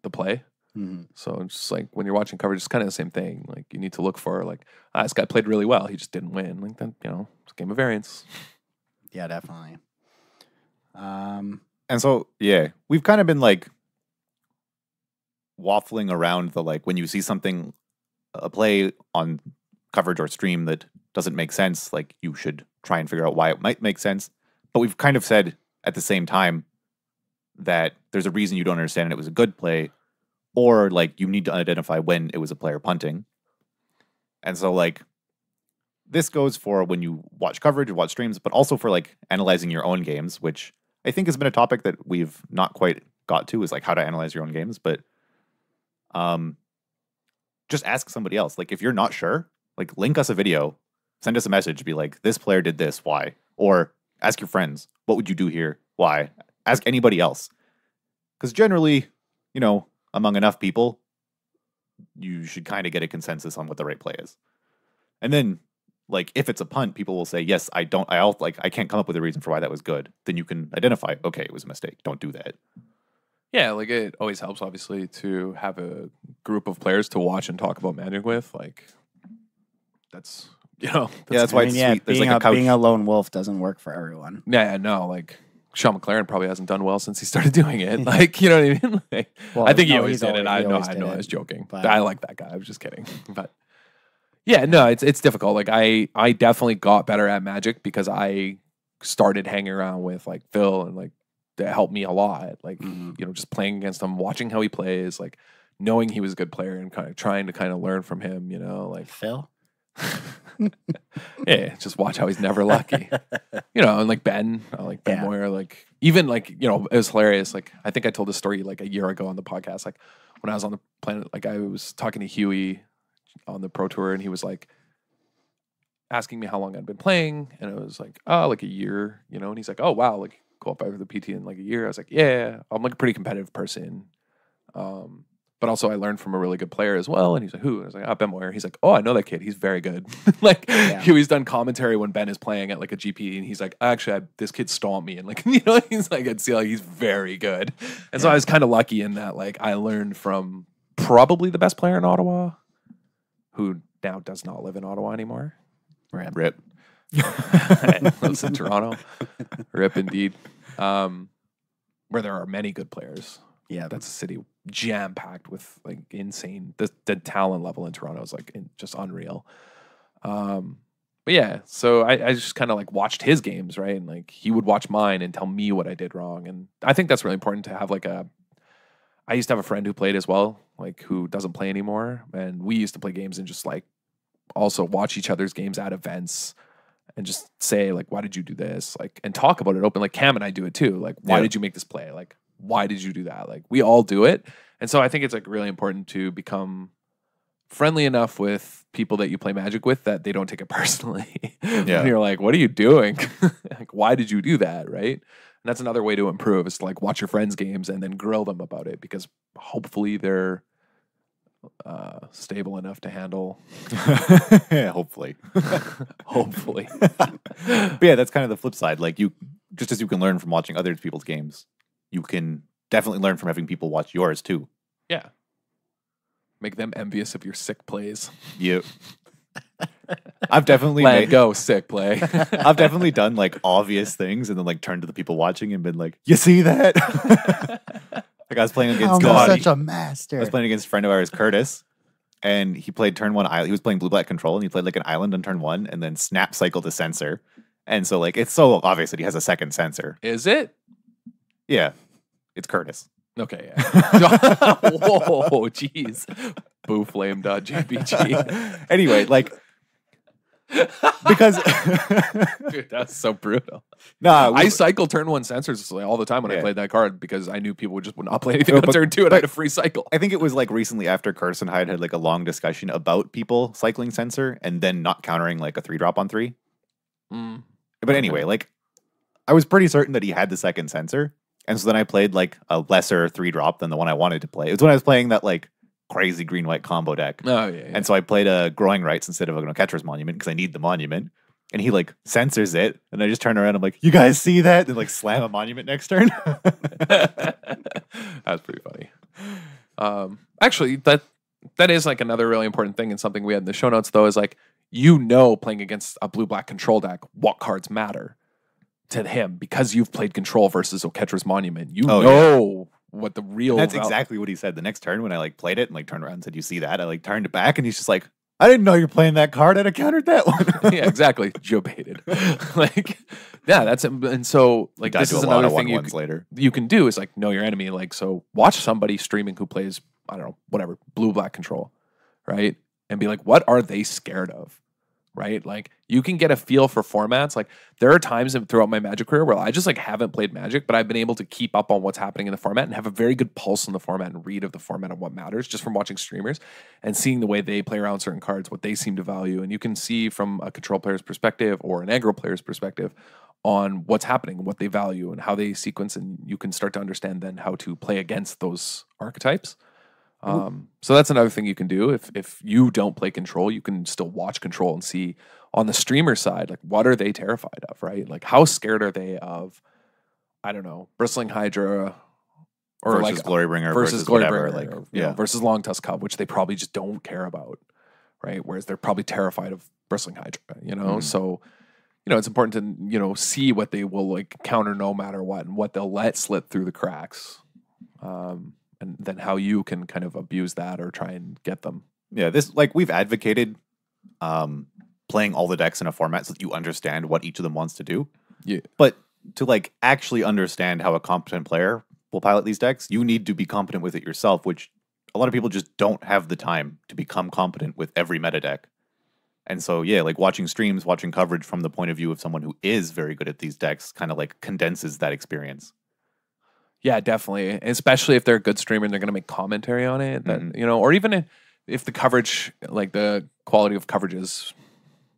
the play. Mm-hmm. So it's just like when you're watching coverage, it's kind of the same thing. Like you need to look for like, this guy played really well, he just didn't win. Like that, it's a game of variance. Yeah, definitely. and so yeah, we've kind of been like waffling around the like when you see something a play on coverage or stream that doesn't make sense, like you should try and figure out why it might make sense. But we've kind of said at the same time that there's a reason you don't understand and it was a good play, or like you need to identify when it was a player punting. And so like this goes for when you watch coverage and watch streams, but also for like analyzing your own games, which I think has been a topic that we've not quite got to, is like how to analyze your own games. But just ask somebody else. Like if you're not sure, like link us a video, send us a message, be like, this player did this, why? Or ask your friends, what would you do here? Why? Ask anybody else. Because generally, among enough people, you should kind of get a consensus on what the right play is. And then, like, if it's a punt, people will say, yes, I can't come up with a reason for why that was good. Then you can identify, okay, it was a mistake. Don't do that. Yeah, like it always helps, obviously, to have a group of players to watch and talk about Magic with. Like, that's that's why it's sweet. There's like a couch. Being a lone wolf doesn't work for everyone. Yeah, no, like Sean McLaren probably hasn't done well since he started doing it. Like, you know what I mean? Like, I think he always did it. I know, I was joking. But I like that guy. I was just kidding. But yeah, no, it's difficult. Like I definitely got better at Magic because I started hanging around with like Phil, and like that helped me a lot. Like, just playing against him, watching how he plays, like knowing he was a good player and kind of trying to kind of learn from him, like Phil. Yeah, just watch how he's never lucky. And like Ben Moyer, like even like, it was hilarious. Like I think I told this story like a year ago on the podcast. Like when I was on the planet, like I was talking to Huey on the Pro Tour, and he was like, asking me how long I'd been playing, and it was like, oh, like a year, you know. And he's like, oh wow, like qualified for the PT in like a year. I was like, yeah, I'm like a pretty competitive person. But also I learned from a really good player as well. And he's like, who? And I was like, oh, Ben Moyer. He's like, oh, I know that kid. He's very good. Like he's done commentary when Ben is playing at like a GP, and he's like, actually, this kid stomped me. And like, you know, he's like, I'd see like he's very good. And so I was kind of lucky in that, like, I learned from probably the best player in Ottawa, who now does not live in Ottawa anymore. Rip. Lives in Toronto. Rip indeed. Where there are many good players. Yeah, That's a city jam packed with like insane. The talent level in Toronto is like just unreal. But yeah, so I just kind of like watched his games, right? And like he would watch mine and tell me what I did wrong. And I think that's really important to have like I used to have a friend who played as well, like who doesn't play anymore. And we used to play games and just like also watch each other's games at events and just say like, why did you do this? Like, and talk about it open. Like Cam and I do it too. Like, why did you make this play? Like, why did you do that? Like, we all do it. And so I think it's like really important to become friendly enough with people that you play Magic with that they don't take it personally. And you're like, what are you doing? Like, why did you do that? Right. And that's another way to improve is to like watch your friends' games and then grill them about it, because hopefully they're stable enough to handle. Yeah, hopefully. Hopefully. But yeah, that's kind of the flip side. Like, you, just as you can learn from watching other people's games, you can definitely learn from having people watch yours too. Yeah. Make them envious of your sick plays. You. I've definitely go sick play. I've definitely done like obvious things and then like turned to the people watching and been like, you see that? Like I was playing against such a master. I was playing against a friend of ours, Curtis, and he played turn 1 island. He was playing blue black control, and he played like an island on turn 1 and then snap cycled a sensor. And so like it's so obvious that he has a second sensor. Is it? Yeah. It's Curtis. Okay, yeah. Whoa, jeez. Booflame.jpg. Anyway, like because dude, that's so brutal. Nah, I cycle turn 1 sensors like, all the time when I played that card because I knew people would not play anything on turn 2 and I had a free cycle. I think it was like recently after Curtis and Hyde had like a long discussion about people cycling sensor and then not countering like a 3-drop on 3. But anyway, like I was pretty certain that he had the second sensor. And so then I played like a lesser 3-drop than the one I wanted to play. It was when I was playing that like crazy green-white combo deck. Oh, yeah. And so I played a Growing Rights instead of a Catcher's Monument because I need the monument. And he like censors it. And I just turn around and I'm like, you guys see that? And like slam a monument next turn. That's pretty funny. Actually, that is like another really important thing, and something we had in the show notes though is like, you know, playing against a blue-black control deck, what cards matter to him because you've played control versus Oketra's Monument. You know what the real. And that's exactly what he said. The next turn when I like played it and like turned around and said, "You see that?" I like turned it back and he's just like, "I didn't know you're playing that card. I'd have countered that one." Yeah, exactly. Joe baited. Like, yeah, that's it. And so like this is another thing you can do is like know your enemy. Like, so watch somebody streaming who plays, I don't know, whatever, blue-black control, right? And be like, what are they scared of? Right? Like you can get a feel for formats. Like there are times throughout my Magic career where I just like haven't played Magic, but I've been able to keep up on what's happening in the format and have a very good pulse in the format and read of the format and what matters just from watching streamers and seeing the way they play around certain cards, what they seem to value. And you can see from a control player's perspective or an aggro player's perspective on what's happening, what they value and how they sequence. And you can start to understand then how to play against those archetypes. So that's another thing you can do. If you don't play control, you can still watch control and see on the streamer side, like what are they terrified of, right? Like how scared are they of, I don't know, Bristling Hydra or versus like Glorybringer versus whatever, Glorybringer, like or, you know, versus Long Tusk Cub, which they probably just don't care about, right? Whereas they're probably terrified of Bristling Hydra, you know? So, you know, it's important to, you know, see what they will like counter no matter what and what they'll let slip through the cracks. And then how you can kind of abuse that or try and get them. Yeah, this like we've advocated playing all the decks in a format so that you understand what each of them wants to do. Yeah. But to like actually understand how a competent player will pilot these decks, you need to be competent with it yourself, which a lot of people just don't have the time to become competent with every meta deck. And so, yeah, like watching streams, watching coverage from the point of view of someone who is very good at these decks kind of like condenses that experience. Yeah, definitely. Especially if they're a good streamer and they're going to make commentary on it, that, you know, or even if the coverage, like the quality of coverage is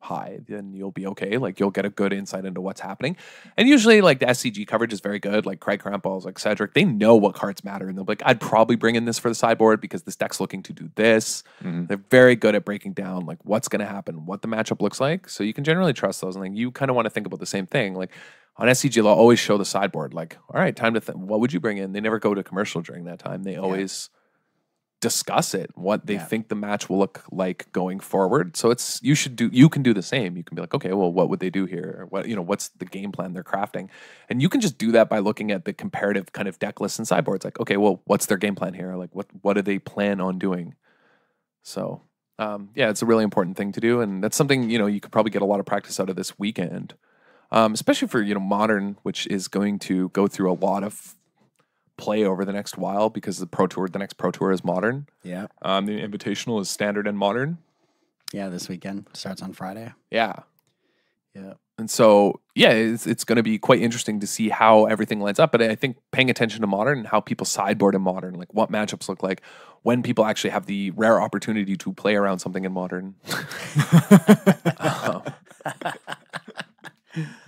high, then you'll be okay. Like you'll get a good insight into what's happening. And usually like the SCG coverage is very good. Like Craig Krampel's, like Cedric, they know what cards matter. And they'll be like, I'd probably bring in this for the sideboard because this deck's looking to do this. They're very good at breaking down like what's going to happen, what the matchup looks like. So you can generally trust those. And like you kind of want to think about the same thing. Like on SCG, they'll always show the sideboard. Like, all right, time to what would you bring in? They never go to commercial during that time. They always discuss it, what they think the match will look like going forward. So you can do the same. You can be like, okay, well, what would they do here? Or what, what's the game plan they're crafting? And you can just do that by looking at the comparative kind of deck lists and sideboards. Like, okay, well, what's their game plan here? Like what do they plan on doing? So it's a really important thing to do. And that's something, you could probably get a lot of practice out of this weekend. Especially for, Modern, which is going to go through a lot of play over the next while because the next Pro Tour is Modern. Yeah. The Invitational is Standard and Modern. Yeah, this weekend starts on Friday. Yeah. Yeah. And so, it's going to be quite interesting to see how everything lines up. But I think paying attention to Modern and how people sideboard in Modern, like what matchups look like, when people actually have the rare opportunity to play around something in Modern.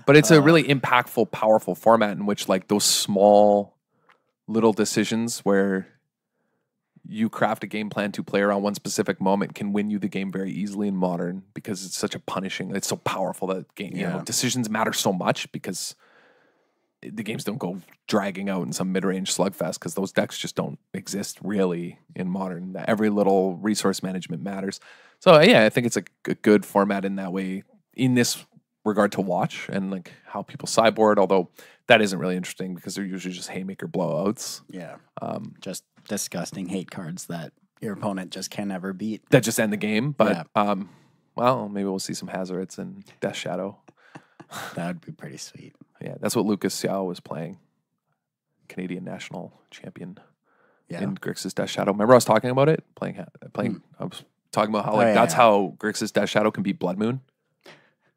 But it's a really impactful, powerful format in which like those small little decisions where you craft a game plan to play around one specific moment can win you the game very easily in Modern because it's such a punishing, it's so powerful that game, decisions matter so much because the games don't go dragging out in some mid-range slugfest because those decks just don't exist really in Modern. Every little resource management matters. So I think it's a good format in that way, in this regard to watch and like how people sideboard, although that isn't really interesting because they're usually just haymaker blowouts. Yeah. Just disgusting hate cards that your opponent just can never beat. That just end the game. But well, maybe we'll see some Hazards and Death Shadow. That would be pretty sweet. Yeah, that's what Lucas Xiao was playing. Canadian national champion in Grixis Death Shadow. Remember I was talking about it? Playing I was talking about how that's how Grixis Death Shadow can beat Blood Moon.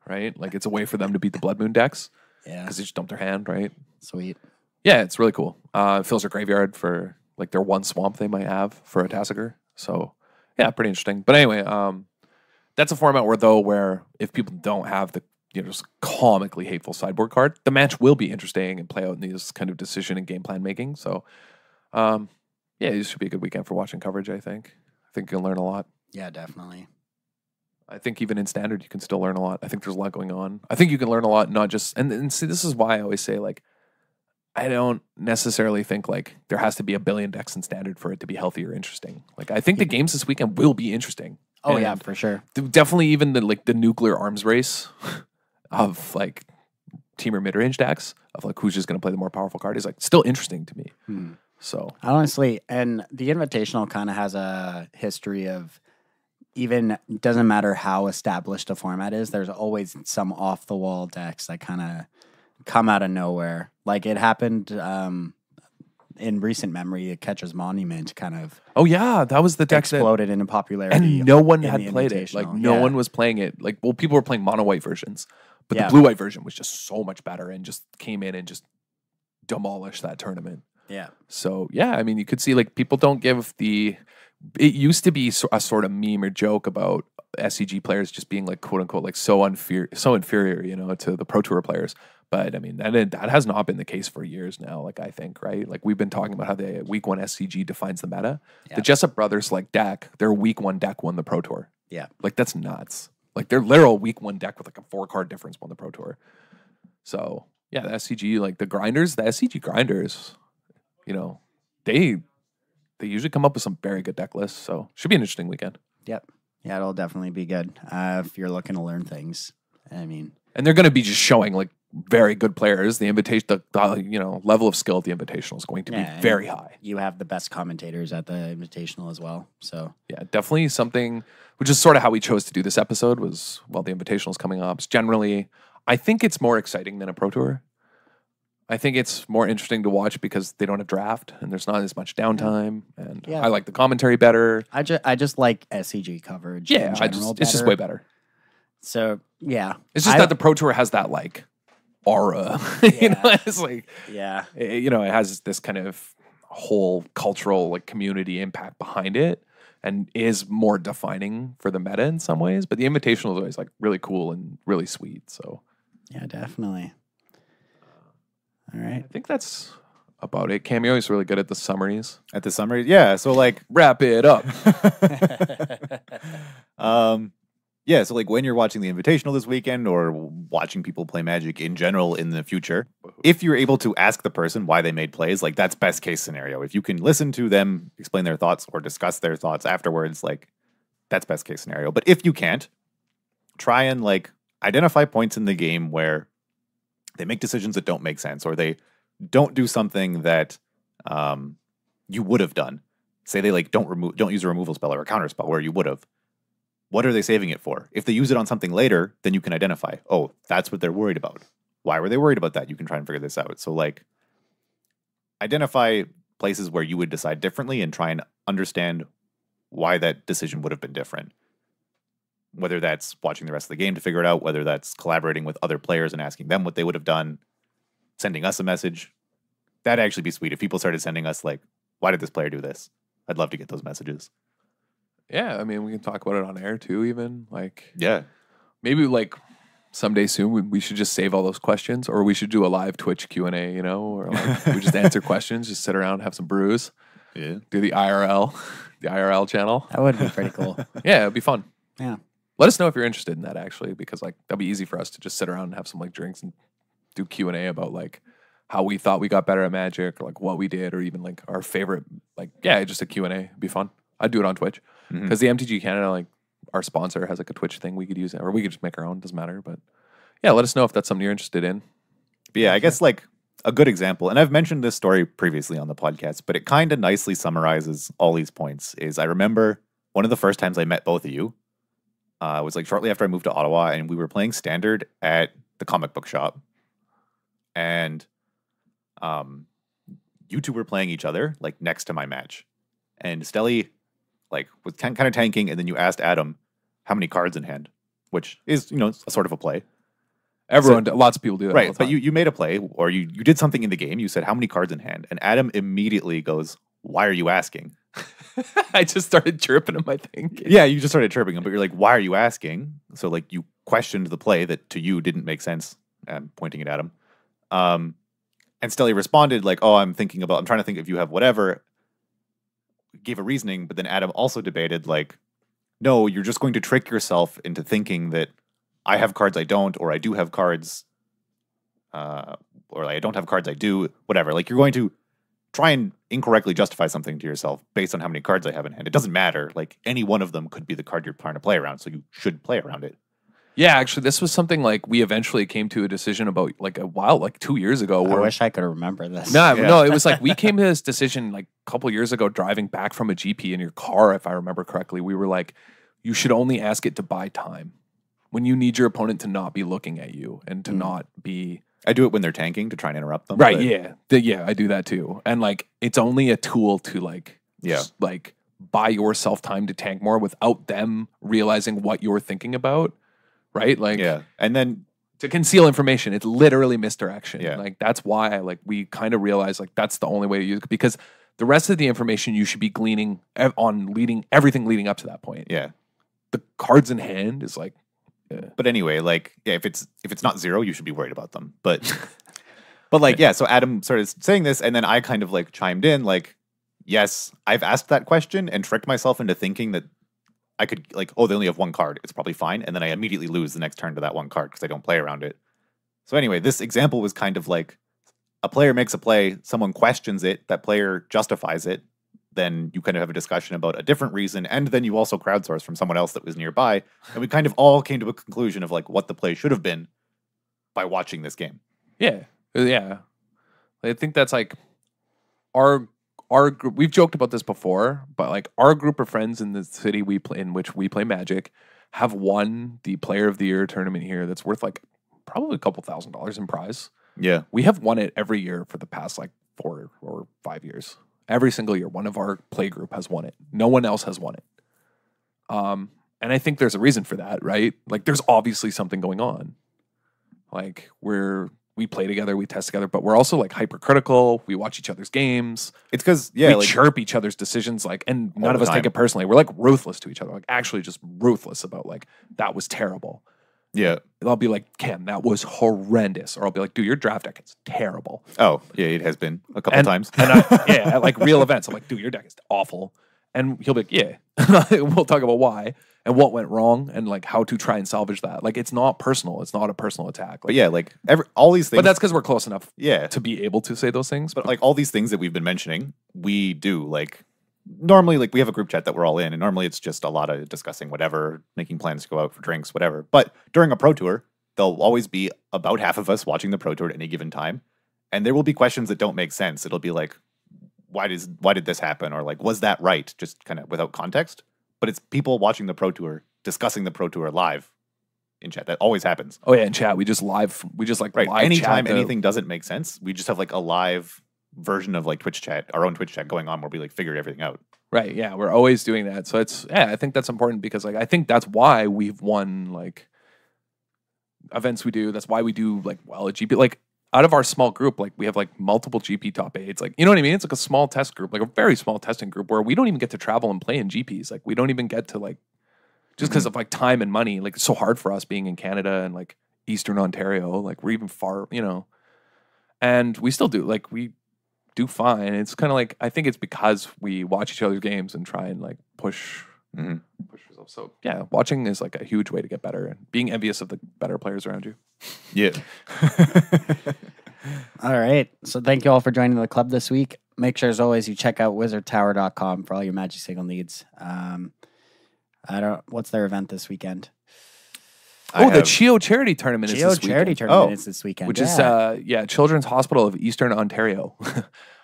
Right? Like it's a way for them to beat the Blood Moon decks. Yeah. Because they just dump their hand, right? Sweet. Yeah, it's really cool. It fills their graveyard for like their one swamp they might have for a Tassiger. So yeah, pretty interesting. But anyway, that's a format where if people don't have the just comically hateful sideboard card, the match will be interesting and play out in these kind of decision and game plan making. So this should be a good weekend for watching coverage, I think. I think you can learn a lot. Yeah, definitely. I think even in Standard, you can still learn a lot. I think there's a lot going on. I think you can learn a lot, not just, and see, this is why I always say, like, I don't necessarily think, like, there has to be a billion decks in Standard for it to be healthy or interesting. Like, I think the games this weekend will be interesting. Oh, yeah, for sure. Definitely even the nuclear arms race of, like, teamer mid-range decks, of, like, who's just going to play the more powerful card is, like, still interesting to me. So. Honestly, and the Invitational kind of has a history of, even doesn't matter how established a format is, there's always some off the wall decks that kind of come out of nowhere. Like it happened in recent memory, the Catcher's Monument kind of. Oh yeah, that was the deck exploded into popularity, and no one had played it. Like no one was playing it. Like people were playing mono white versions, but the blue white version was just so much better and just came in and just demolished that tournament. Yeah. So yeah, I mean, you could see like people don't give the. It used to be a sort of meme or joke about SCG players just being like quote unquote like so inferior, to the Pro Tour players. But I mean that has not been the case for years now. Like I think like we've been talking about how the week one SCG defines the meta. Yeah. The Jessup brothers like deck, their week one deck won the Pro Tour. Yeah, like that's nuts. Like their literal week one deck with like a 4-card difference won the Pro Tour. So yeah, the SCG like the SCG grinders, they usually come up with some very good deck lists, so should be an interesting weekend. Yep. Yeah, it'll definitely be good if you're looking to learn things. I mean, and they're going to be just showing like very good players. The invitation, the level of skill at the Invitational is going to be very high. You have the best commentators at the Invitational as well. So yeah, definitely something. Which is sort of how we chose to do this episode. Was the Invitational is coming up. It's generally, I think it's more exciting than a Pro Tour. I think it's more interesting to watch because they don't have draft and there's not as much downtime, and I like the commentary better. I just like SCG coverage. Yeah, it's just way better. So yeah, it's just that the Pro Tour has that like aura. It's like it has this kind of whole cultural like community impact behind it, and is more defining for the meta in some ways. But the Invitational is always like really cool and really sweet. So Yeah, definitely. All right. I think that's about it. Cameo is really good at the summaries. At the summary, yeah. So like, Wrap it up. yeah. So like, when you're watching the Invitational this weekend, or watching people play Magic in general in the future, if you're able to ask the person why they made plays, like that's best case scenario. If you can listen to them explain their thoughts or discuss their thoughts afterwards, like that's best case scenario. But if you can't, try and like identify points in the game where they make decisions that don't make sense, or they don't do something that you would have done. Say they like don't use a removal spell or a counter spell where you would have. What are they saving it for? If they use it on something later, then you can identify, oh, that's what they're worried about. Why were they worried about that? You can try and figure this out. So like identify places where you would decide differently and try and understand why that decision would have been different. Whether that's watching the rest of the game to figure it out, whether that's collaborating with other players and asking them what they would have done, sending us a message. That'd actually be sweet if people started sending us like, why did this player do this? I'd love to get those messages. Yeah, I mean, we can talk about it on air too, even. Like, Yeah. maybe like someday soon we should just save all those questions, or we should do a live Twitch Q&A, you know, or like we just answer questions, just sit around, have some brews, Yeah. do the IRL channel. That would be pretty cool. Yeah, it'd be fun. Yeah. Let us know if you're interested in that, actually, because like that'd be easy for us to just sit around and have some like drinks and do Q&A about like how we thought we got better at Magic, or like what we did, or even like our favorite, like, yeah, just a Q&A. It'd be fun. I'd do it on Twitch because the MTG Canada, like our sponsor, has like a Twitch thing we could use, or we could just make our own. Doesn't matter. But yeah, let us know if that's something you're interested in. But yeah, I guess like a good example, and I've mentioned this story previously on the podcast, but it kind of nicely summarizes all these points, is I remember one of the first times I met both of you was like shortly after I moved to Ottawa, and we were playing Standard at the comic book shop. And you two were playing each other like next to my match. And Stelly like was kind of tanking, and then you asked Adam how many cards in hand, which is, you know, a sort of a play. Lots of people do that. Right, all the but time. you made a play, or you did something in the game. You said how many cards in hand, and Adam immediately goes, "Why are you asking?" I just started chirping him, I think. Yeah, you just started chirping him, but you're like, "Why are you asking?" So like you questioned the play that to you didn't make sense. Pointing at Adam, and Stelly responded like, "Oh, I'm trying to think if you have whatever." Gave a reasoning, but then Adam also debated like, "No, you're just going to trick yourself into thinking that I have cards I don't, or I do have cards, or like I don't have cards I do, whatever. Like you're going to try and incorrectly justify something to yourself based on how many cards I have in hand. It doesn't matter. Like any one of them could be the card you're trying to play around, so you should play around it." Yeah, actually, this was something like we eventually came to a decision about like a while, like 2 years ago. I wish I could remember this. No, it was like we came to this decision like a couple years ago, driving back from a GP in your car, if I remember correctly. We were like, you should only ask it to buy time when you need your opponent to not be looking at you and to not be. I do it when they're tanking to try and interrupt them. Right, but yeah, I do that too. And like, it's only a tool to like, just, like buy yourself time to tank more without them realizing what you're thinking about. Right? Like, yeah. And then to conceal information, it's literally misdirection. Yeah. Like that's why we kind of realized like that's the only way to use it, because the rest of the information you should be gleaning on everything leading up to that point. Yeah. The cards in hand is like, But anyway, like, yeah, if it's not 0, you should be worried about them. But but like, yeah, so Adam started saying this, and then I kind of like chimed in, like, yes, I've asked that question and tricked myself into thinking that I could like, oh, they only have one card, it's probably fine, and then I immediately lose the next turn to that one card because I don't play around it. So anyway, this example was kind of like a player makes a play, someone questions it, that player justifies it, then you kind of have a discussion about a different reason, and then you also crowdsource from someone else that was nearby, and we kind of all came to a conclusion of like what the play should have been by watching this game. yeah. I think that's like our group. We've joked about this before, but like our group of friends in the city in which we play Magic have won the Player of the Year tournament here. That's worth like probably a couple $1,000s in prize. Yeah, we have won it every year for the past like 4 or 5 years. Every single year, one of our play group has won it. No one else has won it. And I think there's a reason for that, right? Like, there's obviously something going on. Like, we're we play together, we test together, but we're also like hypercritical. We watch each other's games. It's because we like chirp each other's decisions, like, and none all of the us take time. it personally. We're like ruthless to each other, like actually just ruthless about like that was terrible. yeah. I'll be like, Cam, that was horrendous, or I'll be like, dude, your draft deck is terrible. Oh yeah, it has been a couple times. And at like real events, I'm like, dude, your deck is awful. And he'll be like, yeah. We'll talk about why and what went wrong and like how to try and salvage that. Like, it's not personal. It's not a personal attack. Like, But yeah, like all these things. but that's because we're close enough yeah. to be able to say those things. But like all these things that we've been mentioning, we do like normally like we have a group chat that we're all in, and normally it's just a lot of discussing whatever, making plans to go out for drinks, whatever. But during a pro tour, there'll always be about half of us watching the pro tour at any given time, and there will be questions that don't make sense. It'll be like, why did this happen, or like, was that right? Just kind of without context. But it's people watching the pro tour discussing the pro tour live in chat. That always happens. Oh yeah, in chat we just like Right. live Anytime chat anything doesn't make sense, we just have like a live version of like Twitch chat, our own Twitch chat going on where we like figured everything out. Right. Yeah, we're always doing that. So it's I think that's important because like I think that's why we've won like events we do. That's why we do like well at GP. Like out of our small group, like we have like multiple GP top 8s. Like, you know what I mean? It's like a small test group, like a very small testing group where we don't even get to travel and play in GPs. Like we don't even get to like just because of like time and money. Like it's so hard for us being in Canada and like Eastern Ontario. Like we're even far, you know. And we still do like we do fine. It's kind of like I think it's because we watch each other's games and try and like push yourself. So yeah, watching is like a huge way to get better and being envious of the better players around you. Yeah. All right. So thank you all for joining the club this week. Make sure, as always, you check out wizardtower.com for all your Magic Signal needs. What's their event this weekend? The CHEO charity tournament is this charity weekend. tournament is this weekend. Which is Children's Hospital of Eastern Ontario.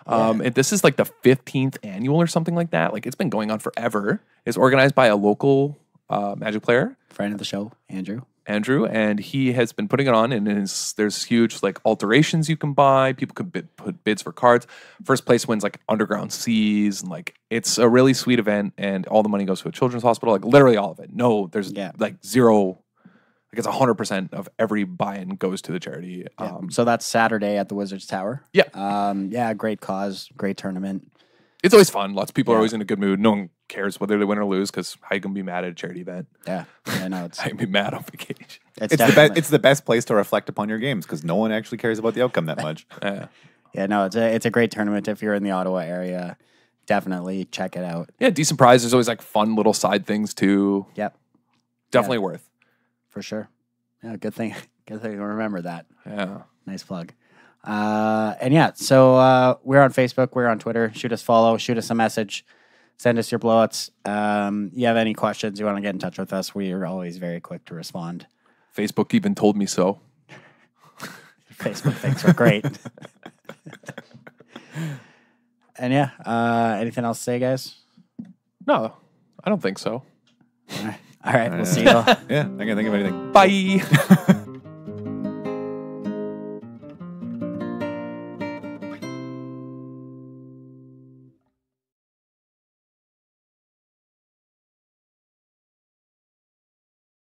And this is like the 15th annual or something like that. Like it's been going on forever. It's organized by a local Magic player, friend of the show, Andrew, and he has been putting it on. And there's huge like alterations you can buy. People can put bids for cards. First place wins like underground seas, and like it's a really sweet event. And all the money goes to a children's hospital. Like literally all of it. No, there's like zero. Like it's 100% of every buy-in goes to the charity. So that's Saturday at the Wizards Tower. Yeah. Great cause, great tournament. It's always fun. Lots of people are always in a good mood. No one cares whether they win or lose because how you can be mad at a charity event? Yeah, I know. How you can be mad on vacation? It's the best place to reflect upon your games because no one actually cares about the outcome that much. Yeah, no, it's a great tournament. If you're in the Ottawa area, definitely check it out. Yeah, decent prize. There's always like fun little side things too. Yep. Definitely worth. For sure. Yeah, good thing to remember that. Yeah. Nice plug. So we're on Facebook, we're on Twitter. Shoot us follow, shoot us a message, send us your blowouts. You have any questions, you want to get in touch with us, we are always very quick to respond. Facebook even told me so. Facebook thinks we're great. And anything else to say, guys? No, I don't think so. All right, we'll see you all. Yeah, I can't think of anything. Bye.